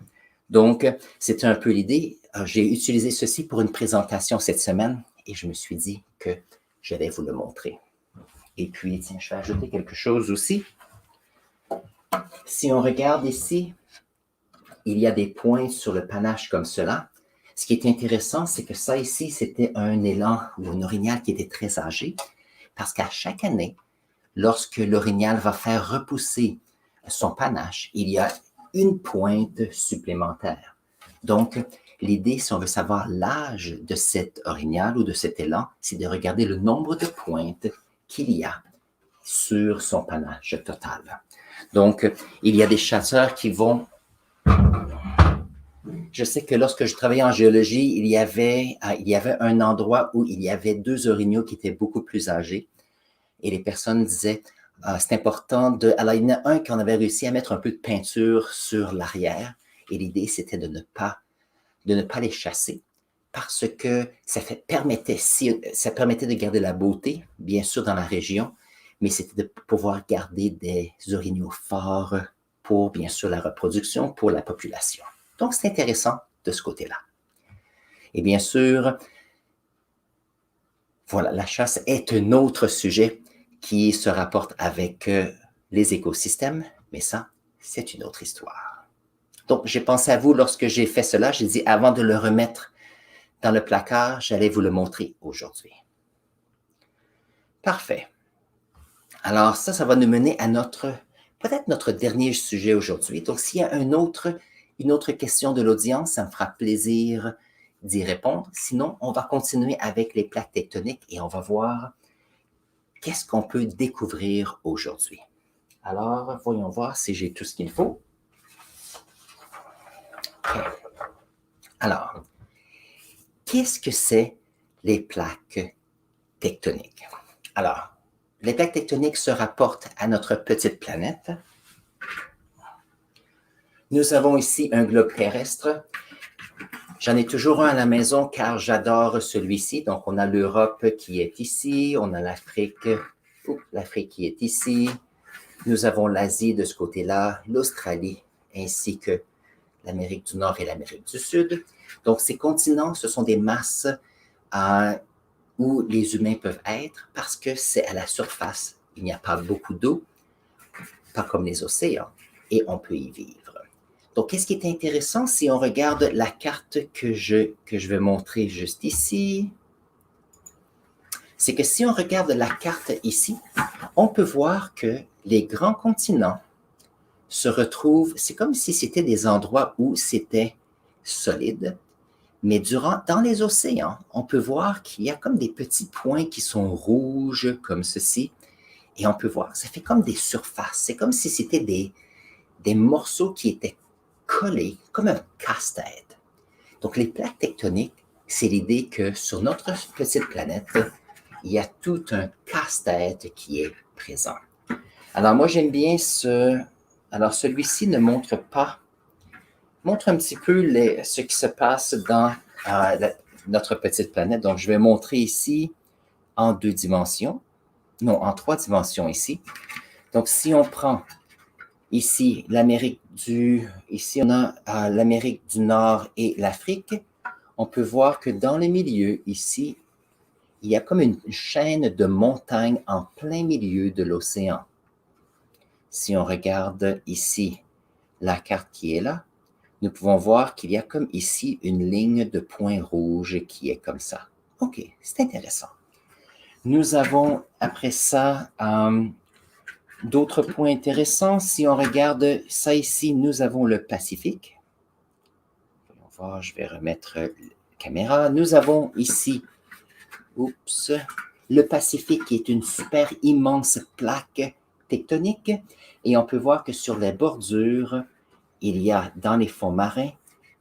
Donc, c'était un peu l'idée. J'ai utilisé ceci pour une présentation cette semaine et je me suis dit que j'allais vous le montrer. Et puis, tiens, je vais ajouter quelque chose aussi. Si on regarde ici, il y a des points sur le panache comme cela. Ce qui est intéressant, c'est que ça ici, c'était un élan ou un orignal qui était très âgé, parce qu'à chaque année, lorsque l'orignal va faire repousser son panache, il y a une pointe supplémentaire. Donc, l'idée, si on veut savoir l'âge de cet orignal ou de cet élan, c'est de regarder le nombre de pointes qu'il y a sur son panache total. Donc, il y a des chasseurs qui vont... Je sais que lorsque je travaillais en géologie, il y avait un endroit où il y avait 2 orignaux qui étaient beaucoup plus âgés. Et les personnes disaient, c'est important alors, il y en a un qu'on avait réussi à mettre un peu de peinture sur l'arrière. Et l'idée, c'était de ne pas les chasser parce que ça permettait de garder la beauté, bien sûr, dans la région, mais c'était de pouvoir garder des orignaux forts pour, bien sûr, la reproduction, pour la population. Donc, c'est intéressant de ce côté-là. Et bien sûr, voilà, la chasse est un autre sujet qui se rapporte avec les écosystèmes, mais ça, c'est une autre histoire. Donc, j'ai pensé à vous lorsque j'ai fait cela. J'ai dit, avant de le remettre dans le placard, j'allais vous le montrer aujourd'hui. Parfait. Alors, ça va nous mener à peut-être notre dernier sujet aujourd'hui. Donc, s'il y a une autre question de l'audience, ça me fera plaisir d'y répondre. Sinon, on va continuer avec les plaques tectoniques et on va voir qu'est-ce qu'on peut découvrir aujourd'hui. Alors, voyons voir si j'ai tout ce qu'il faut. Okay. Alors, qu'est-ce que c'est les plaques tectoniques? Alors, les plaques tectoniques se rapportent à notre petite planète. Nous avons ici un globe terrestre. J'en ai toujours un à la maison car j'adore celui-ci. Donc, on a l'Europe qui est ici, on a l'Afrique qui est ici. Nous avons l'Asie de ce côté-là, l'Australie, ainsi que l'Amérique du Nord et l'Amérique du Sud. Donc, ces continents, ce sont des masses où les humains peuvent être parce que c'est à la surface. Il n'y a pas beaucoup d'eau, pas comme les océans, et on peut y vivre. Donc, qu'est-ce qui est intéressant si on regarde la carte que je vais montrer juste ici? C'est que si on regarde la carte ici, on peut voir que les grands continents se retrouvent, c'est comme si c'était des endroits où c'était solide, mais dans les océans, on peut voir qu'il y a comme des petits points qui sont rouges, comme ceci, et on peut voir, ça fait comme des surfaces, c'est comme si c'était des morceaux qui étaient collés, comme un casse-tête. Donc, les plaques tectoniques, c'est l'idée que sur notre petite planète, il y a tout un casse-tête qui est présent. Alors, moi, j'aime bien Alors, celui-ci ne montre un petit peu ce qui se passe dans notre petite planète. Donc, je vais montrer ici en 2 dimensions. Non, en 3 dimensions ici. Donc, si on prend ici ici on a l'Amérique du Nord et l'Afrique, on peut voir que dans le milieu ici, il y a comme une chaîne de montagnes en plein milieu de l'océan. Si on regarde ici la carte qui est là, nous pouvons voir qu'il y a comme ici une ligne de points rouges qui est comme ça. OK, c'est intéressant. Nous avons après ça d'autres points intéressants. Si on regarde ça ici, nous avons le Pacifique. Voyons voir, je vais remettre la caméra. Nous avons ici, le Pacifique qui est une super immense plaque tectonique. Et on peut voir que sur les bordures, il y a dans les fonds marins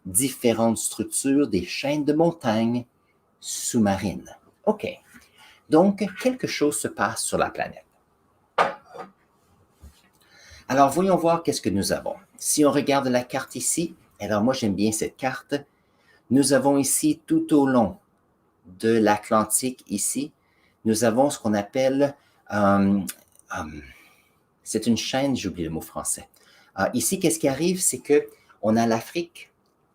différentes structures, des chaînes de montagnes sous-marines. OK. Donc, quelque chose se passe sur la planète. Alors, voyons voir qu'est-ce que nous avons. Si on regarde la carte ici, alors moi j'aime bien cette carte. Nous avons ici tout au long de l'Atlantique ici, nous avons ce qu'on appelle, c'est une chaîne, j'oublie le mot français. Ici, qu'est-ce qui arrive, c'est qu'on a l'Afrique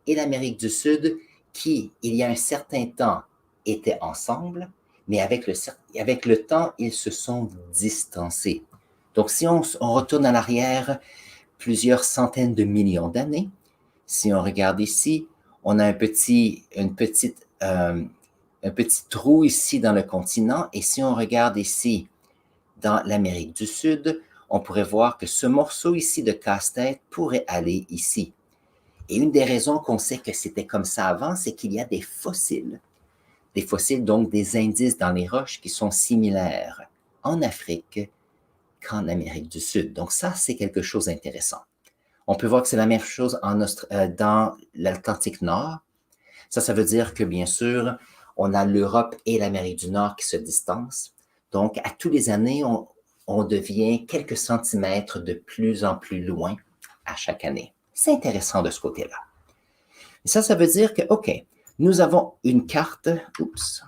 et l'Amérique du Sud qui, il y a un certain temps, étaient ensemble, mais avec le temps, ils se sont distancés. Donc, si on retourne en arrière plusieurs centaines de millions d'années, si on regarde ici, on a un petit trou ici dans le continent, et si on regarde ici dans l'Amérique du Sud, on pourrait voir que ce morceau ici de casse-tête pourrait aller ici. Et une des raisons qu'on sait que c'était comme ça avant, c'est qu'il y a des fossiles. Des fossiles, donc des indices dans les roches qui sont similaires en Afrique qu'en Amérique du Sud. Donc ça, c'est quelque chose d'intéressant. On peut voir que c'est la même chose dans l'Atlantique Nord. Ça veut dire que, bien sûr, on a l'Europe et l'Amérique du Nord qui se distancent. Donc, à tous les années, on devient quelques centimètres de plus en plus loin à chaque année. C'est intéressant de ce côté-là. Et ça veut dire que, OK, nous avons une carte, oups,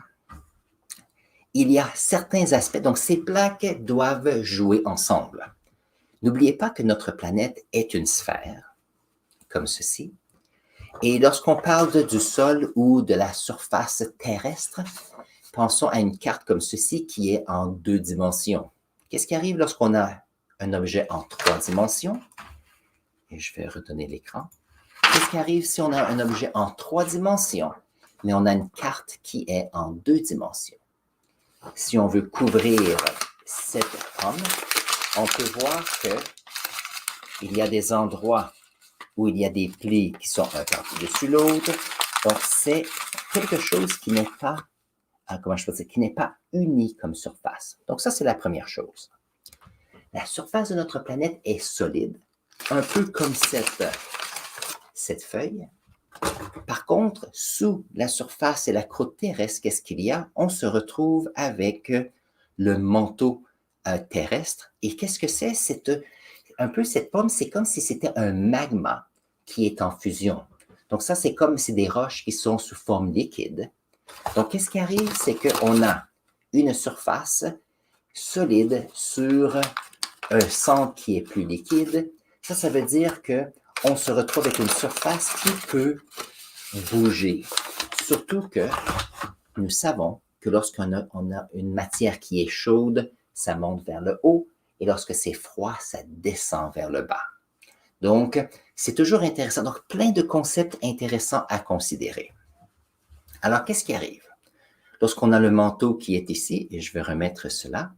il y a certains aspects, donc ces plaques doivent jouer ensemble. N'oubliez pas que notre planète est une sphère, comme ceci. Et lorsqu'on parle du sol ou de la surface terrestre, pensons à une carte comme ceci qui est en 2 dimensions. Qu'est-ce qui arrive lorsqu'on a un objet en 3 dimensions? Et je vais redonner l'écran. Qu'est-ce qui arrive si on a un objet en 3 dimensions, mais on a une carte qui est en 2 dimensions? Si on veut couvrir cette pomme, on peut voir qu'il y a des endroits où il y a des plis qui sont un par-dessus l'autre. Donc, c'est quelque chose qui n'est pas, qui n'est pas uni comme surface. Donc, ça, c'est la première chose. La surface de notre planète est solide, un peu comme cette feuille. Par contre, sous la surface et la croûte terrestre, qu'est-ce qu'il y a? On se retrouve avec le manteau terrestre. Et qu'est-ce que c'est? C'est un peu cette pomme, c'est comme si c'était un magma qui est en fusion. Donc ça, c'est comme si des roches qui sont sous forme liquide. Donc, qu'est-ce qui arrive? C'est qu'on a une surface solide sur un centre qui est plus liquide. Ça veut dire qu'on se retrouve avec une surface qui peut bouger. Surtout que nous savons que lorsqu'on a une matière qui est chaude, ça monte vers le haut, et lorsque c'est froid, ça descend vers le bas. Donc, c'est toujours intéressant. Donc, plein de concepts intéressants à considérer. Alors, qu'est-ce qui arrive? Lorsqu'on a le manteau qui est ici, et je vais remettre cela,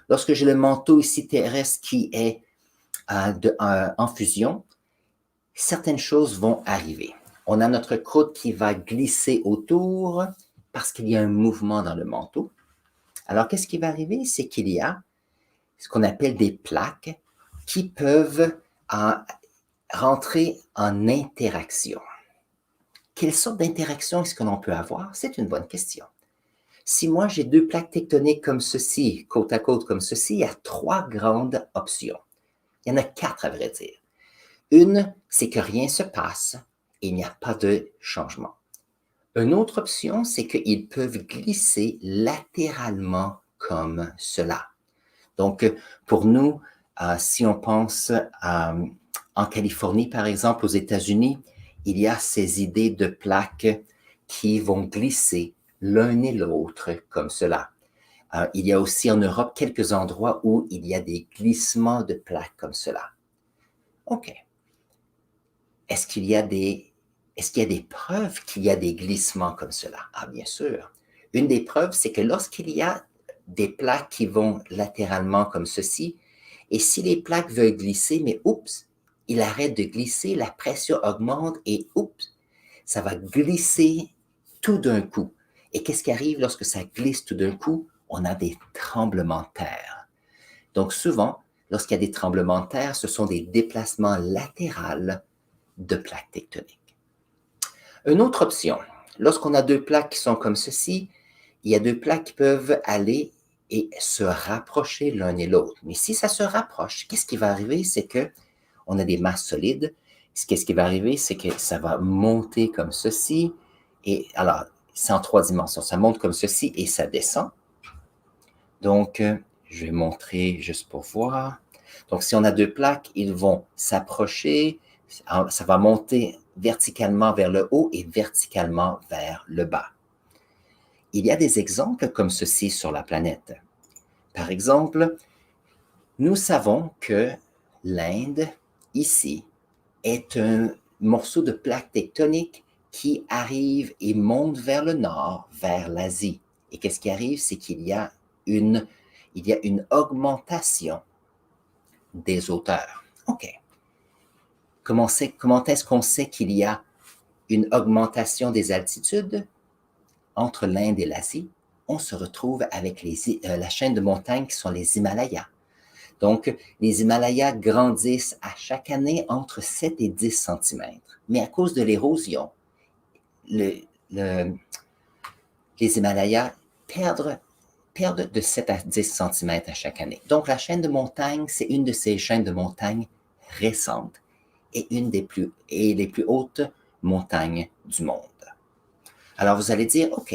lorsque j'ai le manteau ici terrestre qui est en fusion, certaines choses vont arriver. On a notre croûte qui va glisser autour parce qu'il y a un mouvement dans le manteau. Alors, qu'est-ce qui va arriver? C'est qu'il y a ce qu'on appelle des plaques qui peuvent rentrer en interaction. Quelle sorte d'interaction est-ce que l'on peut avoir? C'est une bonne question. Si moi, j'ai 2 plaques tectoniques comme ceci, côte à côte comme ceci, il y a 3 grandes options. Il y en a 4 à vrai dire. Une, c'est que rien ne se passe et il n'y a pas de changement. Une autre option, c'est qu'ils peuvent glisser latéralement comme cela. Donc, pour nous, si on pense en Californie, par exemple, aux États-Unis, il y a ces idées de plaques qui vont glisser l'un et l'autre comme cela. Il y a aussi en Europe quelques endroits où il y a des glissements de plaques comme cela. OK. Est-ce qu'il y a des preuves qu'il y a des glissements comme cela? Ah, bien sûr. Une des preuves, c'est que lorsqu'il y a des plaques qui vont latéralement comme ceci, et si les plaques veulent glisser, mais oups, il arrête de glisser, la pression augmente et oups, ça va glisser tout d'un coup. Et qu'est-ce qui arrive lorsque ça glisse tout d'un coup? On a des tremblements de terre. Donc souvent, lorsqu'il y a des tremblements de terre, ce sont des déplacements latéraux de plaques tectoniques. Une autre option, lorsqu'on a 2 plaques qui sont comme ceci, il y a 2 plaques qui peuvent aller et se rapprocher l'un et l'autre. Mais si ça se rapproche, qu'est-ce qui va arriver? C'est qu'on a des masses solides. Qu'est-ce qui va arriver? C'est que ça va monter comme ceci. Et alors, c'est en 3 dimensions. Ça monte comme ceci et ça descend. Donc, je vais montrer juste pour voir. Donc, si on a 2 plaques, ils vont s'approcher. Ça va monter verticalement vers le haut et verticalement vers le bas. Il y a des exemples comme ceci sur la planète. Par exemple, nous savons que l'Inde, ici, est un morceau de plaque tectonique qui arrive et monte vers le nord, vers l'Asie. Et qu'est-ce qui arrive? C'est qu'il y a une augmentation des hauteurs. OK. Comment est-ce qu'on sait qu'il y a une augmentation des altitudes? Entre l'Inde et l'Asie, on se retrouve avec la chaîne de montagnes qui sont les Himalayas. Donc, les Himalayas grandissent à chaque année entre 7 et 10 cm. Mais à cause de l'érosion, les Himalayas perdent perdent de 7 à 10 cm à chaque année. Donc, la chaîne de montagne, c'est une de ces chaînes de montagne récentes et une des les plus hautes montagnes du monde. Alors, vous allez dire, OK,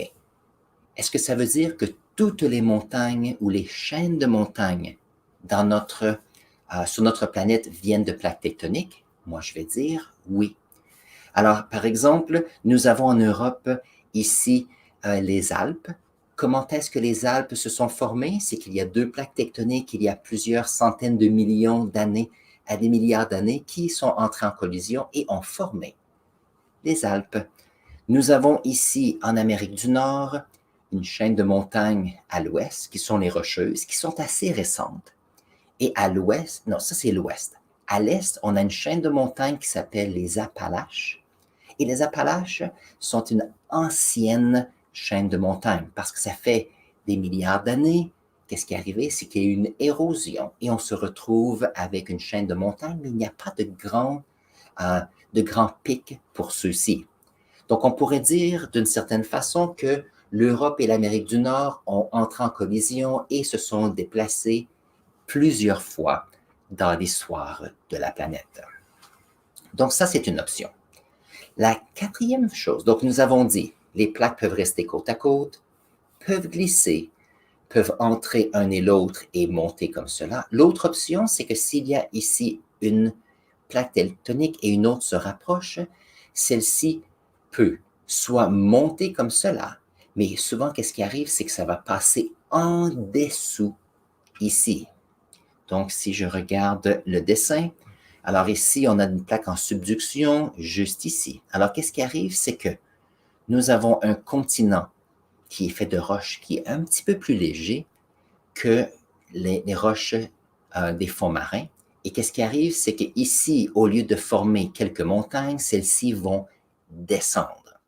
est-ce que ça veut dire que toutes les montagnes ou les chaînes de montagnes sur notre planète viennent de plaques tectoniques? Moi, je vais dire oui. Alors, par exemple, nous avons en Europe ici les Alpes. Comment est-ce que les Alpes se sont formées? C'est qu'il y a deux plaques tectoniques il y a plusieurs centaines de millions d'années à des milliards d'années qui sont entrées en collision et ont formé les Alpes. Nous avons ici en Amérique du Nord une chaîne de montagnes à l'ouest qui sont les Rocheuses, qui sont assez récentes. Et à l'ouest, non, ça c'est l'ouest. À l'est, on a une chaîne de montagnes qui s'appelle les Appalaches. Et les Appalaches sont une ancienne chaîne de montagnes parce que ça fait des milliards d'années. Qu'est-ce qui est arrivé? C'est qu'il y a eu une érosion et on se retrouve avec une chaîne de montagnes, mais il n'y a pas de grands pics pour ceux-ci. Donc, on pourrait dire d'une certaine façon que l'Europe et l'Amérique du Nord ont entré en collision et se sont déplacés plusieurs fois dans l'histoire de la planète. Donc, ça, c'est une option. La quatrième chose, donc nous avons dit, les plaques peuvent rester côte à côte, peuvent glisser, peuvent entrer un et l'autre et monter comme cela. L'autre option, c'est que s'il y a ici une plaque tectonique et une autre se rapproche, celle-ci peut soit monter comme cela, mais souvent, qu'est-ce qui arrive, c'est que ça va passer en dessous ici. Donc, si je regarde le dessin, alors ici, on a une plaque en subduction juste ici. Alors, qu'est-ce qui arrive, c'est que nous avons un continent qui est fait de roches qui est un petit peu plus léger que les roches des fonds marins. Et qu'est-ce qui arrive, c'est qu'ici, au lieu de former quelques montagnes, celles-ci vont descendre.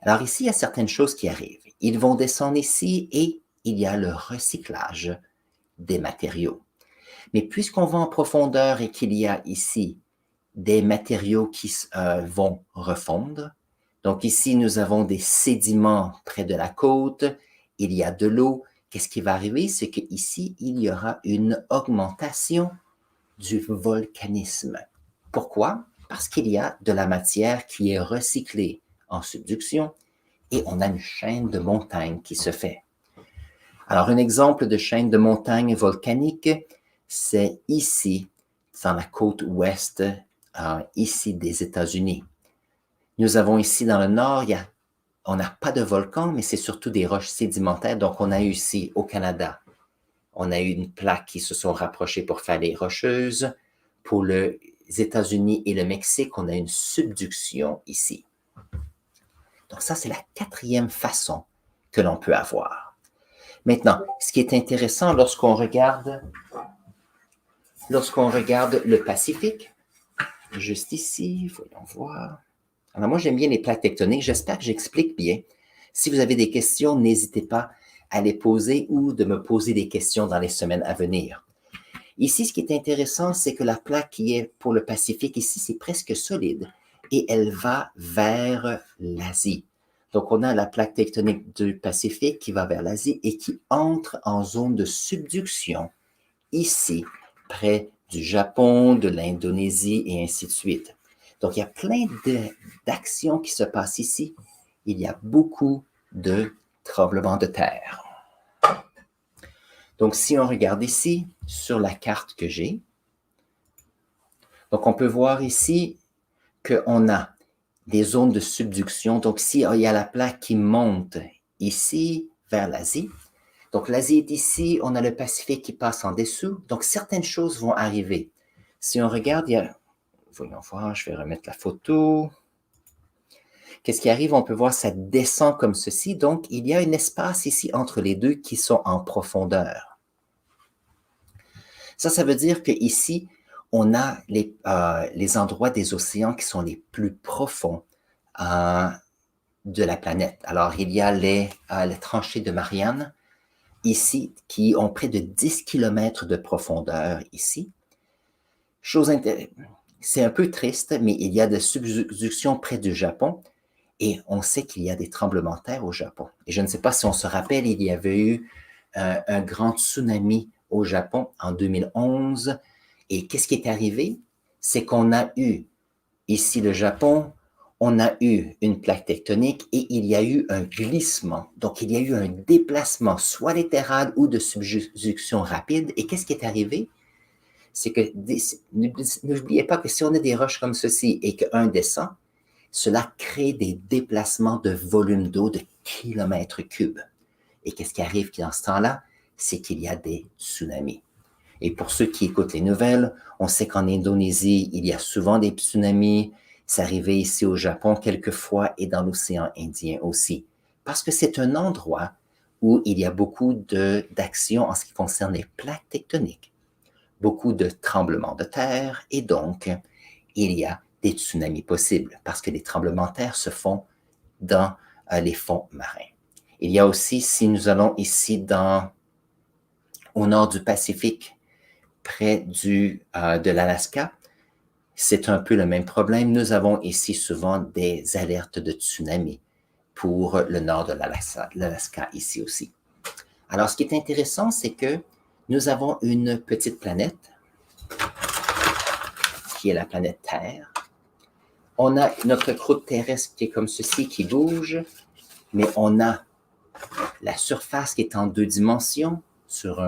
Alors ici, il y a certaines choses qui arrivent. Ils vont descendre ici et il y a le recyclage des matériaux. Mais puisqu'on va en profondeur et qu'il y a ici des matériaux qui vont refondre, donc ici, nous avons des sédiments près de la côte, il y a de l'eau. Qu'est-ce qui va arriver? C'est qu'ici, il y aura une augmentation du volcanisme. Pourquoi? Parce qu'il y a de la matière qui est recyclée en subduction et on a une chaîne de montagnes qui se fait. Alors, un exemple de chaîne de montagnes volcanique, c'est ici, dans la côte ouest, ici des États-Unis. Nous avons ici dans le nord, on n'a pas de volcan, mais c'est surtout des roches sédimentaires. Donc, on a eu ici au Canada, on a eu une plaque qui se sont rapprochées pour faire les rocheuses. Pour les États-Unis et le Mexique, on a une subduction ici. Donc, ça, c'est la quatrième façon que l'on peut avoir. Maintenant, ce qui est intéressant lorsqu'on regarde le Pacifique, juste ici, voyons voir. Alors moi, j'aime bien les plaques tectoniques. J'espère que j'explique bien. Si vous avez des questions, n'hésitez pas à les poser ou de me poser des questions dans les semaines à venir. Ici, ce qui est intéressant, c'est que la plaque qui est pour le Pacifique, ici, c'est presque solide et elle va vers l'Asie. Donc, on a la plaque tectonique du Pacifique qui va vers l'Asie et qui entre en zone de subduction ici, près du Japon, de l'Indonésie et ainsi de suite. Donc, il y a plein d'actions qui se passent ici. Il y a beaucoup de tremblements de terre. Donc, si on regarde ici, sur la carte que j'ai, donc on peut voir ici qu'on a des zones de subduction. Donc, ici, il y a la plaque qui monte ici vers l'Asie. Donc, l'Asie est ici, on a le Pacifique qui passe en dessous. Donc, certaines choses vont arriver. Si on regarde, voyons voir, je vais remettre la photo. Qu'est-ce qui arrive? On peut voir, ça descend comme ceci. Donc, il y a un espace ici entre les deux qui sont en profondeur. Ça veut dire qu'ici, on a les endroits des océans qui sont les plus profonds de la planète. Alors, il y a les tranchées de Marianne, ici, qui ont près de 10 km de profondeur ici. C'est un peu triste, mais il y a de subduction près du Japon et on sait qu'il y a des tremblements de terre au Japon. Et je ne sais pas si on se rappelle, il y avait eu un grand tsunami au Japon en 2011. Et qu'est-ce qui est arrivé? C'est qu'on a eu, ici le Japon, on a eu une plaque tectonique et il y a eu un glissement. Donc, il y a eu un déplacement, soit littéral ou de subduction rapide. Et qu'est-ce qui est arrivé? C'est que, n'oubliez pas que si on a des roches comme ceci et qu'un descend, cela crée des déplacements de volume d'eau de kilomètres cubes. Et qu'est-ce qui arrive dans ce temps-là? C'est qu'il y a des tsunamis. Et pour ceux qui écoutent les nouvelles, on sait qu'en Indonésie, il y a souvent des tsunamis. C'est arrivé ici au Japon quelquefois et dans l'océan Indien aussi. Parce que c'est un endroit où il y a beaucoup d'actions en ce qui concerne les plaques tectoniques, beaucoup de tremblements de terre et donc il y a des tsunamis possibles parce que les tremblements de terre se font dans les fonds marins. Il y a aussi, si nous allons ici au nord du Pacifique, près de l'Alaska, c'est un peu le même problème. Nous avons ici souvent des alertes de tsunami pour le nord de l'Alaska ici aussi. Alors, ce qui est intéressant, c'est que nous avons une petite planète qui est la planète Terre. On a notre croûte terrestre qui est comme ceci, qui bouge, mais on a la surface qui est en 2 dimensions sur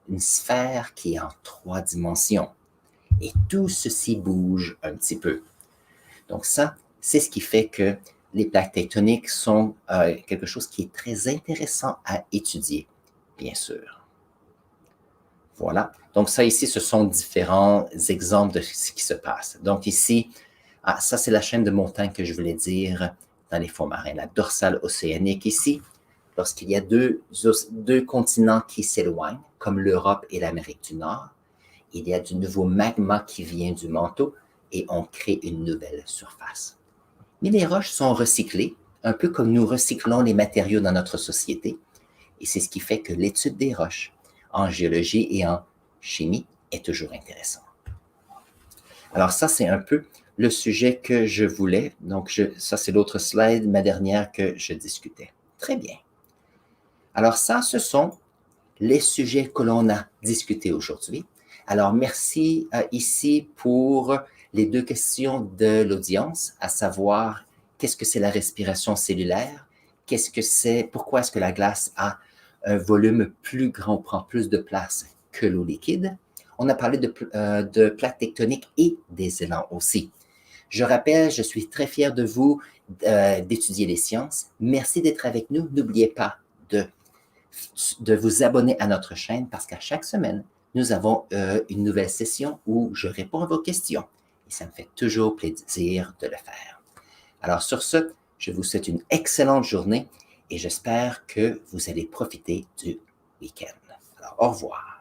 une sphère qui est en 3 dimensions. Et tout ceci bouge un petit peu. Donc ça, c'est ce qui fait que les plaques tectoniques sont quelque chose qui est très intéressant à étudier, bien sûr. Voilà. Donc ça ici, ce sont différents exemples de ce qui se passe. Donc ici, ça c'est la chaîne de montagnes que je voulais dire dans les fonds marins, la dorsale océanique ici. Lorsqu'il y a deux continents qui s'éloignent, comme l'Europe et l'Amérique du Nord, il y a du nouveau magma qui vient du manteau et on crée une nouvelle surface. Mais les roches sont recyclées, un peu comme nous recyclons les matériaux dans notre société. Et c'est ce qui fait que l'étude des roches en géologie et en chimie est toujours intéressante. Alors ça, c'est un peu le sujet que je voulais. Donc ça, c'est l'autre slide, ma dernière que je discutais. Très bien. Alors ça, ce sont les sujets que l'on a discutés aujourd'hui. Alors, merci ici pour les 2 questions de l'audience, à savoir qu'est-ce que c'est la respiration cellulaire, pourquoi est-ce que la glace a un volume plus grand, prend plus de place que l'eau liquide. On a parlé de plaques tectoniques et des élans aussi. Je rappelle, je suis très fier de vous d'étudier les sciences. Merci d'être avec nous. N'oubliez pas de vous abonner à notre chaîne parce qu'à chaque semaine, nous avons une nouvelle session où je réponds à vos questions. Et ça me fait toujours plaisir de le faire. Alors sur ce, je vous souhaite une excellente journée et j'espère que vous allez profiter du week-end. Alors au revoir.